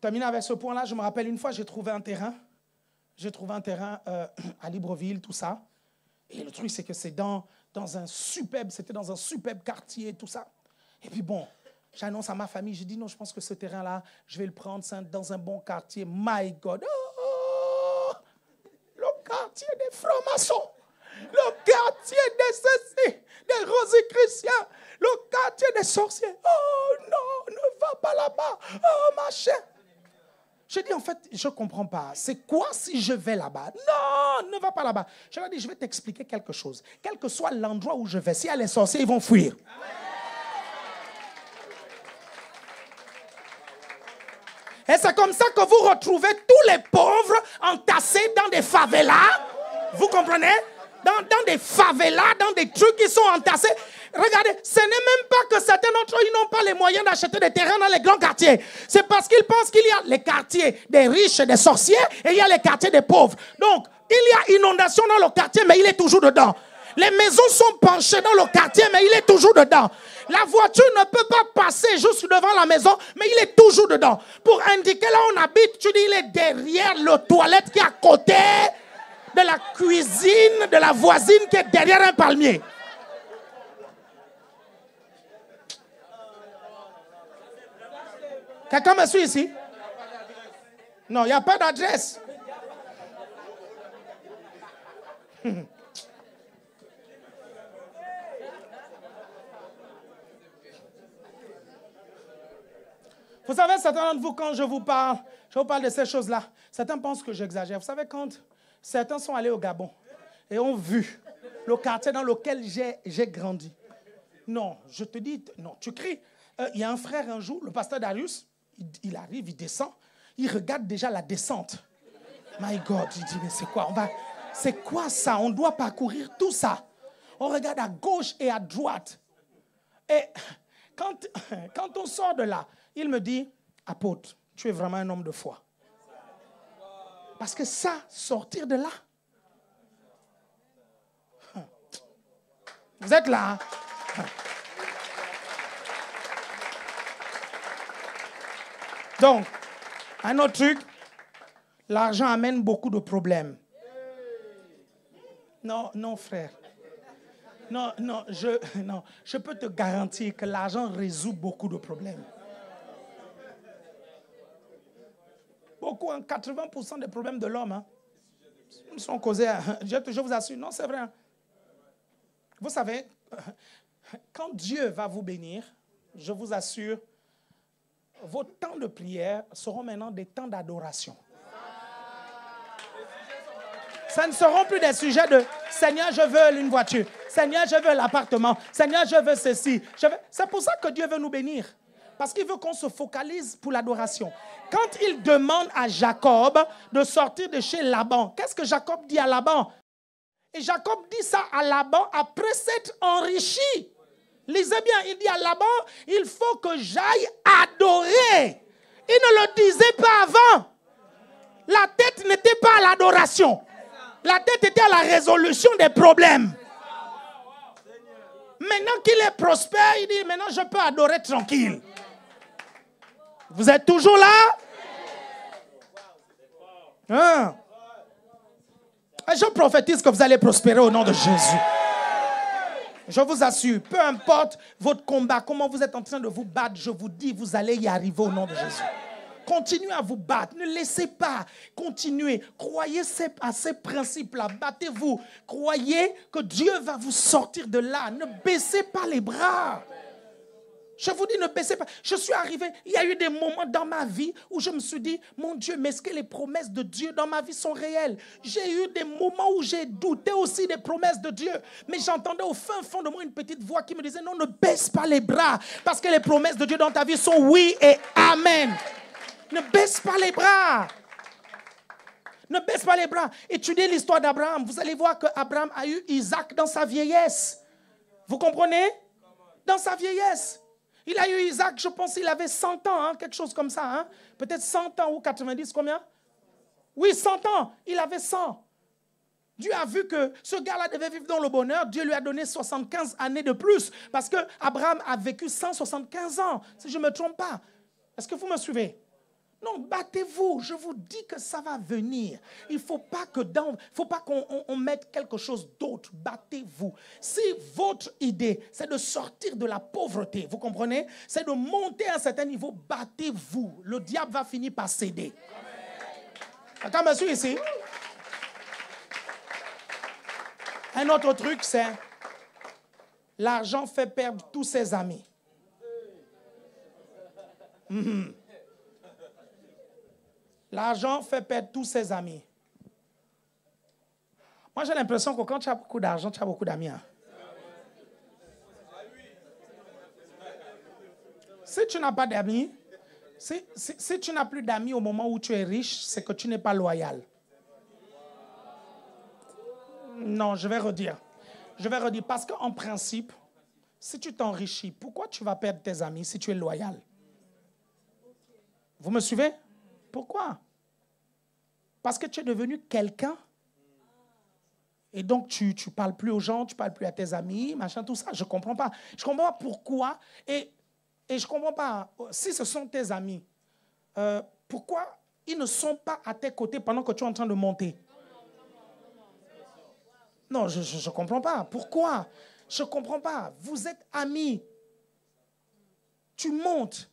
S2: Terminé avec ce point-là, je me rappelle une fois, j'ai trouvé un terrain. J'ai trouvé un terrain à Libreville, tout ça. Et le truc, c'est que c'était dans un superbe quartier, tout ça. Et puis bon, j'annonce à ma famille, je dis non, je pense que ce terrain-là, je vais le prendre dans un bon quartier. My God! Oh, le quartier des francs-maçons, le quartier des ceci, des rosicruciens, le quartier des sorciers. Oh non, ne va pas là-bas. Oh machin. Je dis, en fait, je ne comprends pas. C'est quoi si je vais là-bas? Non, ne va pas là-bas. Je leur dis, je vais t'expliquer quelque chose. Quel que soit l'endroit où je vais, s'il y a les sorciers, ils vont fuir. Et c'est comme ça que vous retrouvez tous les pauvres entassés dans des favelas. Vous comprenez? Dans des favelas, dans des trucs qui sont entassés. Regardez, ce n'est même pas que certains d'entre eux n'ont pas les moyens d'acheter des terrains dans les grands quartiers. C'est parce qu'ils pensent qu'il y a les quartiers des riches et des sorciers et il y a les quartiers des pauvres. Donc, il y a inondation dans le quartier, mais il est toujours dedans. Les maisons sont penchées dans le quartier, mais il est toujours dedans. La voiture ne peut pas passer juste devant la maison, mais il est toujours dedans. Pour indiquer là où on habite, tu dis il est derrière le toilette qui est à côté de la cuisine de la voisine qui est derrière un palmier. Quelqu'un me suit ici? Non, il n'y a pas d'adresse. Vous savez, certains d'entre vous, quand je vous parle de ces choses-là, certains pensent que j'exagère. Vous savez, quand certains sont allés au Gabon et ont vu le quartier dans lequel j'ai grandi. Non, je te dis, non, tu cries. Il y a un frère un jour, le pasteur Darius, il arrive, il descend, il regarde déjà la descente. My God, il dit, mais c'est quoi? C'est quoi ça? On doit parcourir tout ça. On regarde à gauche et à droite. Et Quand on sort de là, il me dit, apôtre, tu es vraiment un homme de foi. Parce que ça, sortir de là, vous êtes là. Donc, un autre truc, l'argent amène beaucoup de problèmes. Non, frère. Non, je peux te garantir que l'argent résout beaucoup de problèmes. Beaucoup, 80% des problèmes de l'homme sont causés, je vous assure, non, c'est vrai. Vous savez, quand Dieu va vous bénir, je vous assure, vos temps de prière seront maintenant des temps d'adoration. Ça ne seront plus des sujets de « Seigneur, je veux une voiture. Seigneur, je veux l'appartement. Seigneur, je veux ceci. » C'est pour ça que Dieu veut nous bénir. Parce qu'il veut qu'on se focalise pour l'adoration. Quand il demande à Jacob de sortir de chez Laban, qu'est-ce que Jacob dit à Laban? Et Jacob dit ça à Laban après s'être enrichi. Lisez bien, il dit à Laban, il faut que j'aille adorer. Il ne le disait pas avant. La tête n'était pas à l'adoration. La tête était à la résolution des problèmes. Maintenant qu'il est prospère, il dit, maintenant je peux adorer tranquille. Vous êtes toujours là? Hein? Je prophétise que vous allez prospérer au nom de Jésus. Je vous assure, peu importe votre combat, comment vous êtes en train de vous battre, je vous dis, vous allez y arriver au nom de Jésus. Continuez à vous battre, ne laissez pas, continuez, croyez à ces principes-là, battez-vous, croyez que Dieu va vous sortir de là, ne baissez pas les bras. Je vous dis, ne baissez pas. Je suis arrivé, il y a eu des moments dans ma vie où je me suis dit, mon Dieu, mais est-ce que les promesses de Dieu dans ma vie sont réelles? J'ai eu des moments où j'ai douté aussi des promesses de Dieu. Mais j'entendais au fin fond de moi une petite voix qui me disait, non, ne baisse pas les bras. Parce que les promesses de Dieu dans ta vie sont oui et amen. Ne baisse pas les bras. Ne baisse pas les bras. Étudiez l'histoire d'Abraham. Vous allez voir qu'Abraham a eu Isaac dans sa vieillesse. Vous comprenez? Dans sa vieillesse. Il a eu Isaac, je pense qu'il avait 100 ans, quelque chose comme ça. Peut-être 100 ans ou 90, combien? Oui, 100 ans. Il avait 100. Dieu a vu que ce gars-là devait vivre dans le bonheur. Dieu lui a donné 75 années de plus. Parce qu'Abraham a vécu 175 ans, si je ne me trompe pas. Est-ce que vous me suivez? Non, battez-vous. Je vous dis que ça va venir. Il ne faut pas qu'on mette quelque chose d'autre. Battez-vous. Si votre idée, c'est de sortir de la pauvreté, vous comprenez? C'est de monter à un certain niveau, battez-vous. Le diable va finir par céder. Attends, monsieur, ici. Un autre truc, c'est l'argent fait perdre tous ses amis. L'argent fait perdre tous ses amis. Moi, j'ai l'impression que quand tu as beaucoup d'argent, tu as beaucoup d'amis. Si tu n'as pas d'amis, si tu n'as plus d'amis au moment où tu es riche, c'est que tu n'es pas loyal. Non, je vais redire. Parce qu'en principe, si tu t'enrichis, pourquoi tu vas perdre tes amis si tu es loyal? Vous me suivez? Pourquoi? Parce que tu es devenu quelqu'un. Et donc, tu ne parles plus aux gens, tu ne parles plus à tes amis, machin, tout ça. Je ne comprends pas. Je ne comprends pas pourquoi. Et je ne comprends pas, si ce sont tes amis, pourquoi ils ne sont pas à tes côtés pendant que tu es en train de monter? Non, je ne comprends pas. Pourquoi? Je ne comprends pas. Vous êtes amis. Tu montes.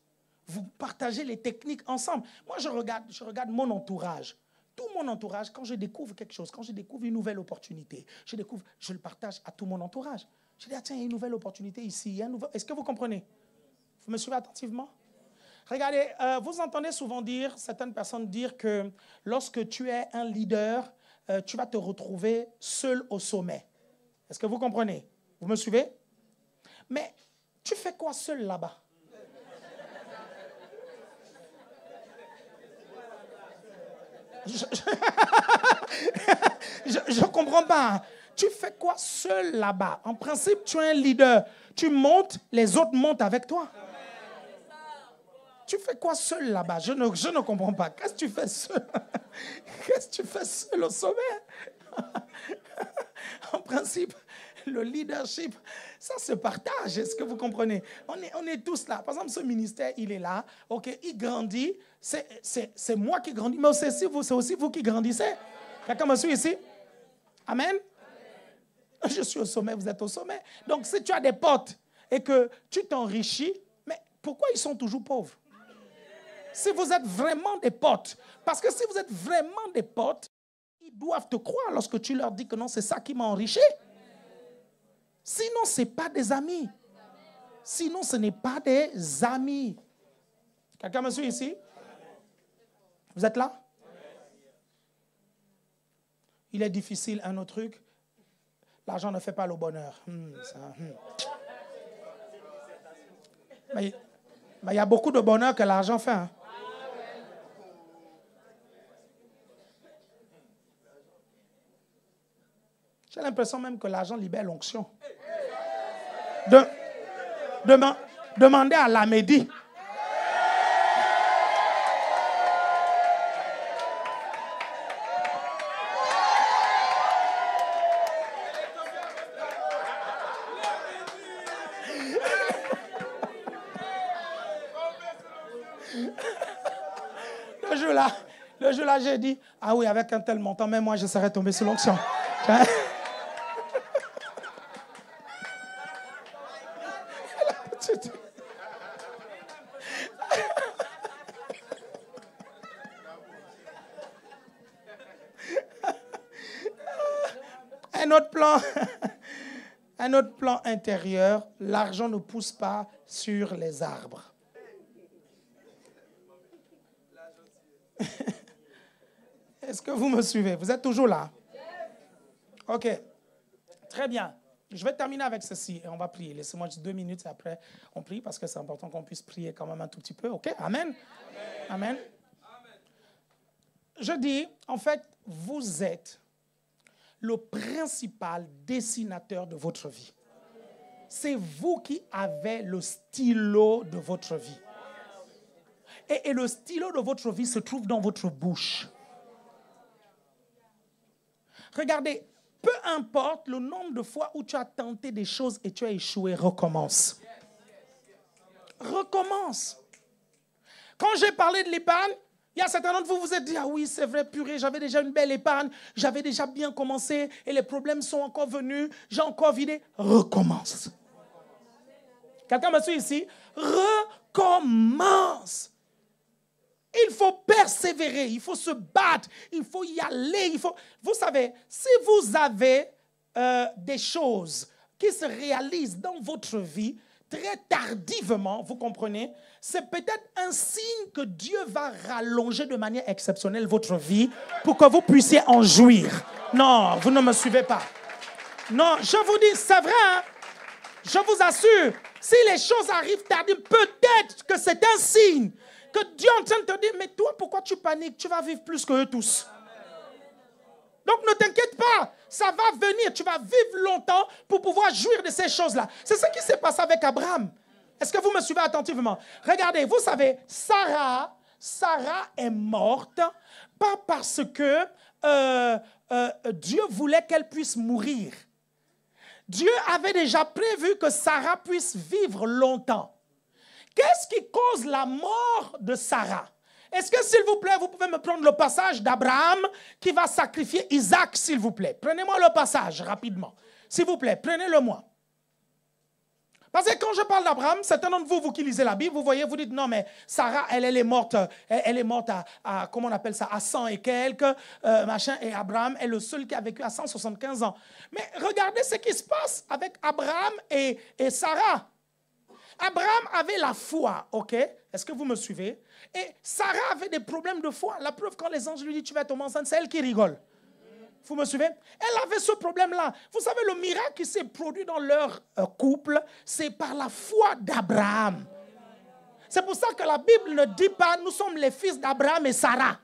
S2: Vous partagez les techniques ensemble. Moi, je regarde mon entourage. Tout mon entourage, quand je découvre quelque chose, quand je découvre une nouvelle opportunité, je le partage à tout mon entourage. Je dis, tiens, il y a une nouvelle opportunité ici. Est-ce que vous comprenez? Vous me suivez attentivement? Regardez, vous entendez souvent certaines personnes dire que lorsque tu es un leader, tu vas te retrouver seul au sommet. Est-ce que vous comprenez? Vous me suivez? Mais tu fais quoi seul là-bas? Je ne comprends pas. Tu fais quoi seul là-bas? En principe, tu es un leader. tu montes, les autres montent avec toi. Tu fais quoi seul là-bas? Je ne comprends pas. Qu'est-ce que tu fais seul? Qu'est-ce que tu fais seul au sommet? En principe, le leadership, ça se partage. Est-ce que vous comprenez? On est tous là. Par exemple, ce ministère, il est là. OK, il grandit. C'est moi qui grandis, mais c'est aussi vous qui grandissez. Quelqu'un me suit ici? Amen? Je suis au sommet, vous êtes au sommet. Donc, si tu as des potes et que tu t'enrichis, mais pourquoi ils sont toujours pauvres? Si vous êtes vraiment des potes, parce que si vous êtes vraiment des potes, ils doivent te croire lorsque tu leur dis que non, c'est ça qui m'a enrichi. Sinon, ce n'est pas des amis. Sinon, ce n'est pas des amis. Quelqu'un me suit ici? Vous êtes là? Il est difficile, un autre truc. L'argent ne fait pas le bonheur. Mais il y a beaucoup de bonheur que l'argent fait. Hein? J'ai l'impression même que l'argent libère l'onction. Demandez à l'Amédie. Le jour-là, j'ai dit, ah oui, avec un tel montant, même moi, je serais tombé sous l'onction. Un autre plan intérieur, l'argent ne pousse pas sur les arbres. Est-ce que vous me suivez? Vous êtes toujours là? OK. Très bien. Je vais terminer avec ceci et on va prier. Laissez-moi juste 2 minutes et après on prie parce que c'est important qu'on puisse prier quand même un tout petit peu. OK? Amen. Amen. Je dis, en fait, vous êtes le principal dessinateur de votre vie. C'est vous qui avez le stylo de votre vie. Et le stylo de votre vie se trouve dans votre bouche. Regardez, peu importe le nombre de fois où tu as tenté des choses et tu as échoué, recommence. Recommence. Quand j'ai parlé de l'épargne, il y a certains d'entre vous vous êtes dit, ah oui, c'est vrai, purée, j'avais déjà une belle épargne, j'avais déjà bien commencé et les problèmes sont encore venus, j'ai encore vidé. Recommence. Quelqu'un me suit ici? Recommence. Il faut persévérer, il faut se battre, il faut y aller. Vous savez, si vous avez des choses qui se réalisent dans votre vie très tardivement, vous comprenez, c'est peut-être un signe que Dieu va rallonger de manière exceptionnelle votre vie pour que vous puissiez en jouir. Non, vous ne me suivez pas. Non, je vous dis, c'est vrai, hein? Je vous assure, si les choses arrivent tardivement, peut-être que c'est un signe que Dieu est en train de te dire, mais toi, pourquoi tu paniques? Tu vas vivre plus qu'eux tous. Donc ne t'inquiète pas, ça va venir, tu vas vivre longtemps pour pouvoir jouir de ces choses-là. C'est ce qui s'est passé avec Abraham. Est-ce que vous me suivez attentivement? Regardez, vous savez, Sarah est morte, pas parce que Dieu voulait qu'elle puisse mourir. Dieu avait déjà prévu que Sarah puisse vivre longtemps. Qu'est-ce qui cause la mort de Sarah? Est-ce que, s'il vous plaît, vous pouvez me prendre le passage d'Abraham qui va sacrifier Isaac, s'il vous plaît? Prenez-moi le passage rapidement. S'il vous plaît, prenez-le-moi. Parce que quand je parle d'Abraham, certains d'entre vous qui lisez la Bible, vous voyez, vous dites, non, mais Sarah, elle est morte à comment on appelle ça, à 100 et quelques, machin, et Abraham est le seul qui a vécu à 175 ans. Mais regardez ce qui se passe avec Abraham et Sarah. Abraham avait la foi, ok? Est-ce que vous me suivez? Et Sarah avait des problèmes de foi. La preuve, quand les anges lui disent, tu vas tomber enceinte, c'est elle qui rigole. Vous me suivez? Elle avait ce problème-là. Vous savez, le miracle qui s'est produit dans leur couple, c'est par la foi d'Abraham. C'est pour ça que la Bible ne dit pas, nous sommes les fils d'Abraham et Sarah.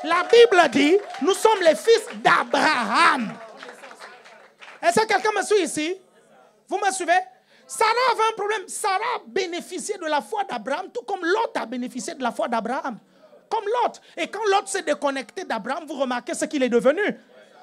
S2: La Bible dit, nous sommes les fils d'Abraham. Est-ce que quelqu'un me suit ici? Vous me suivez? Sarah avait un problème. Sarah bénéficiait de la foi d'Abraham, tout comme Lot a bénéficié de la foi d'Abraham. Comme Lot. Et quand Lot s'est déconnecté d'Abraham, vous remarquez ce qu'il est devenu.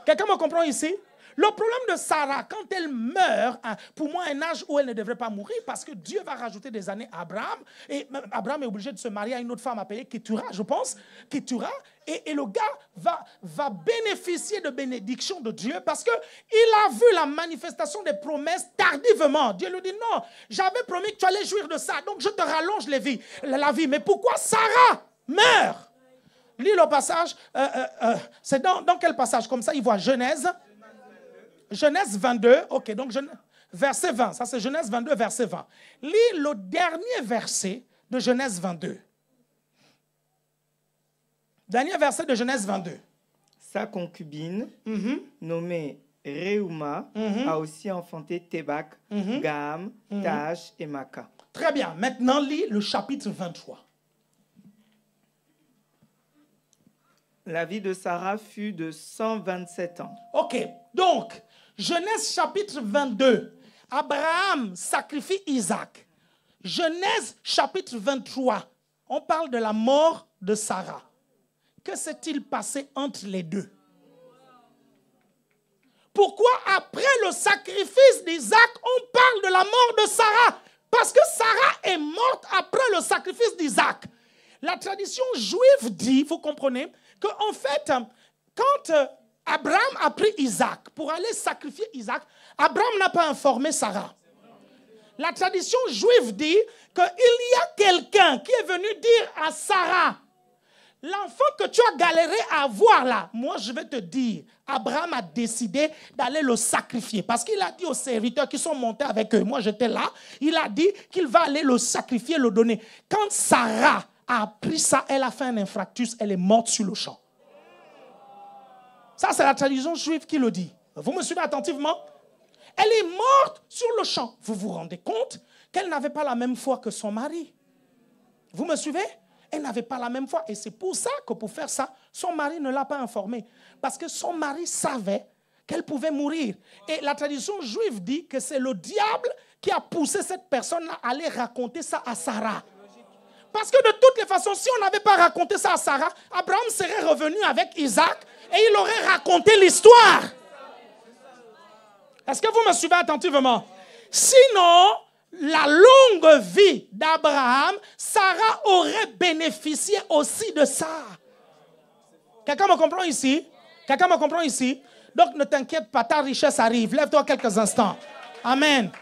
S2: Quelqu'un me comprend ici? Le problème de Sarah, quand elle meurt, pour moi, un âge où elle ne devrait pas mourir, parce que Dieu va rajouter des années à Abraham, et Abraham est obligé de se marier à une autre femme appelée Ketura, je pense, Ketura, et le gars va bénéficier de bénédiction de Dieu, parce qu'il a vu la manifestation des promesses tardivement. Dieu lui dit, non, j'avais promis que tu allais jouir de ça, donc je te rallonge la vie. Mais pourquoi Sarah meurt? Lis le passage, c'est dans quel passage? Comme ça, il voit Genèse 22, ok, donc verset 20, ça c'est Genèse 22, verset 20. Lis le dernier verset de Genèse 22. Dernier verset de Genèse 22.
S3: Sa concubine, nommée Reuma, a aussi enfanté Tébak, Gaham, Tash et Maka.
S2: Très bien, maintenant lis le chapitre 23.
S3: La vie de Sarah fut de 127 ans.
S2: Ok, donc, Genèse chapitre 22, Abraham sacrifie Isaac. Genèse chapitre 23, on parle de la mort de Sarah. Que s'est-il passé entre les deux? Pourquoi après le sacrifice d'Isaac, on parle de la mort de Sarah? Parce que Sarah est morte après le sacrifice d'Isaac. La tradition juive dit, vous comprenez, qu'en fait, quand Abraham a pris Isaac pour aller sacrifier Isaac, Abraham n'a pas informé Sarah. La tradition juive dit qu'il y a quelqu'un qui est venu dire à Sarah, l'enfant que tu as galéré à avoir là, moi je vais te dire, Abraham a décidé d'aller le sacrifier. Parce qu'il a dit aux serviteurs qui sont montés avec eux, moi j'étais là, il a dit qu'il va aller le sacrifier, le donner. Quand Sarah a appris ça, elle a fait un infarctus, elle est morte sur le champ. Ça, c'est la tradition juive qui le dit. Vous me suivez attentivement? Elle est morte sur le champ. Vous vous rendez compte qu'elle n'avait pas la même foi que son mari? Vous me suivez? Elle n'avait pas la même foi. Et c'est pour ça que pour faire ça, son mari ne l'a pas informée. Parce que son mari savait qu'elle pouvait mourir. Et la tradition juive dit que c'est le diable qui a poussé cette personne à aller raconter ça à Sarah. Parce que de toutes les façons, si on n'avait pas raconté ça à Sarah, Abraham serait revenu avec Isaac et il aurait raconté l'histoire. Est-ce que vous me suivez attentivement? Sinon, la longue vie d'Abraham, Sarah aurait bénéficié aussi de ça. Quelqu'un me comprend ici? Quelqu'un me comprend ici? Donc ne t'inquiète pas, ta richesse arrive. Lève-toi quelques instants. Amen.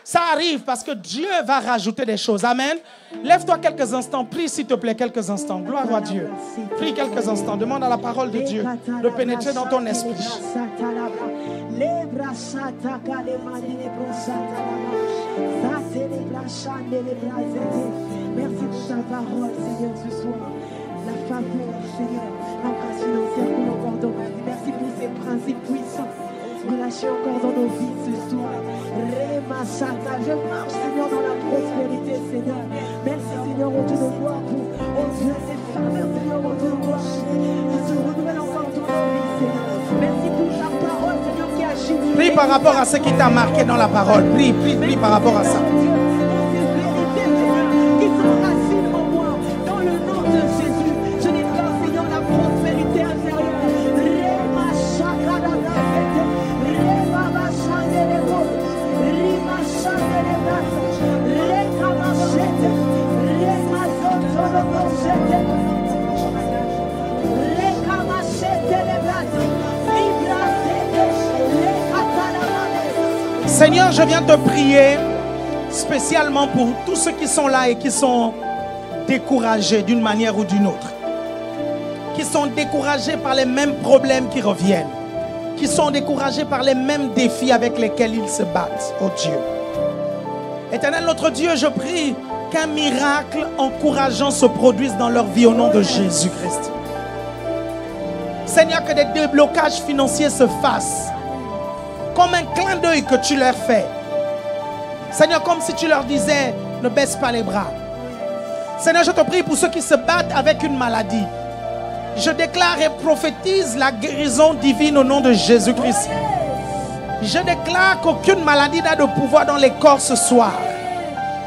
S2: Ça arrive parce que Dieu va rajouter des choses. Amen. Lève-toi quelques instants. Prie s'il te plaît quelques instants. Gloire à Dieu. Prie quelques instants. Demande à la parole de Dieu de pénétrer dans ton esprit.
S4: Merci pour ta parole, Seigneur, ce soir. La faveur, Seigneur, la grâce financière qu'on encore dans ma vie. Merci pour ces principes puissants. Relâchez encore dans nos vies ce soir. Je marche, Seigneur, dans la prospérité, Seigneur. Merci, Seigneur, au Dieu de gloire, pour, oh Dieu, ces faveurs, Seigneur, au Dieu de gloire, qui se renouvellent encore dans nos vies, Seigneur. Merci pour ta parole, Seigneur, qui agit.
S2: Prie par rapport à ce qui t'a marqué dans la parole. Prie par rapport à ça. Seigneur, je viens te prier spécialement pour tous ceux qui sont là et qui sont découragés d'une manière ou d'une autre. Qui sont découragés par les mêmes problèmes qui reviennent. Qui sont découragés par les mêmes défis avec lesquels ils se battent. Oh Dieu. Éternel notre Dieu, je prie qu'un miracle encourageant se produise dans leur vie au nom de Jésus-Christ. Seigneur, que des déblocages financiers se fassent. Comme un clin d'œil que tu leur fais. Seigneur, comme si tu leur disais, ne baisse pas les bras. Seigneur, je te prie pour ceux qui se battent avec une maladie. Je déclare et prophétise la guérison divine au nom de Jésus-Christ. Je déclare qu'aucune maladie n'a de pouvoir dans les corps ce soir.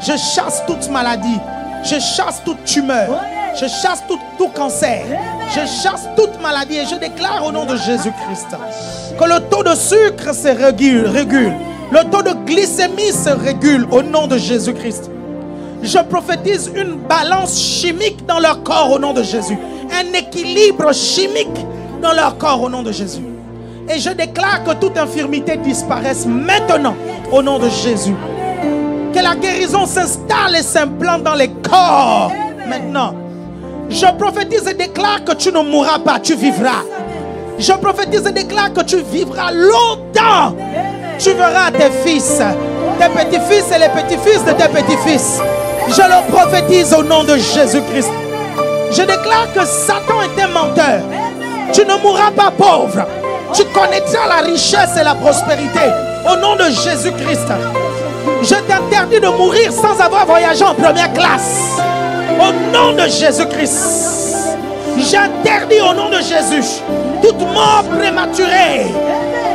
S2: Je chasse toute maladie. Je chasse toute tumeur. Je chasse tout cancer. Je chasse toute maladie. Et je déclare au nom de Jésus-Christ que le taux de sucre se régule. Le taux de glycémie se régule au nom de Jésus-Christ. Je prophétise une balance chimique dans leur corps au nom de Jésus. Un équilibre chimique dans leur corps au nom de Jésus. Et je déclare que toute infirmité disparaisse maintenant au nom de Jésus. Que la guérison s'installe et s'implante dans les corps maintenant. Je prophétise et déclare que tu ne mourras pas, tu vivras. Je prophétise et déclare que tu vivras longtemps. Tu verras tes fils, tes petits-fils et les petits-fils de tes petits-fils. Je le prophétise au nom de Jésus-Christ. Je déclare que Satan est un menteur. Tu ne mourras pas pauvre. Tu connaîtras la richesse et la prospérité au nom de Jésus-Christ. Je t'interdis de mourir sans avoir voyagé en première classe. Au nom de Jésus-Christ. J'interdis au nom de Jésus toute mort prématurée.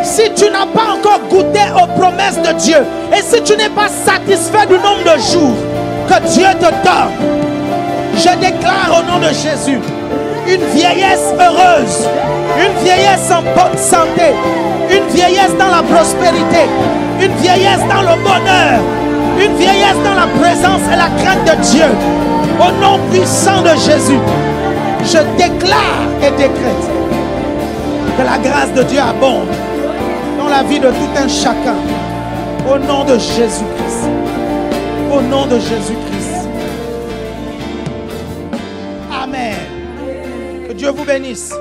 S2: Si tu n'as pas encore goûté aux promesses de Dieu et si tu n'es pas satisfait du nombre de jours que Dieu te donne, je déclare au nom de Jésus une vieillesse heureuse, une vieillesse en bonne santé, une vieillesse dans la prospérité, une vieillesse dans le bonheur, une vieillesse dans la présence et la crainte de Dieu. Au nom puissant de Jésus, je déclare et décrète que la grâce de Dieu abonde dans la vie de tout un chacun. Au nom de Jésus-Christ. Au nom de Jésus-Christ. Amen. Que Dieu vous bénisse.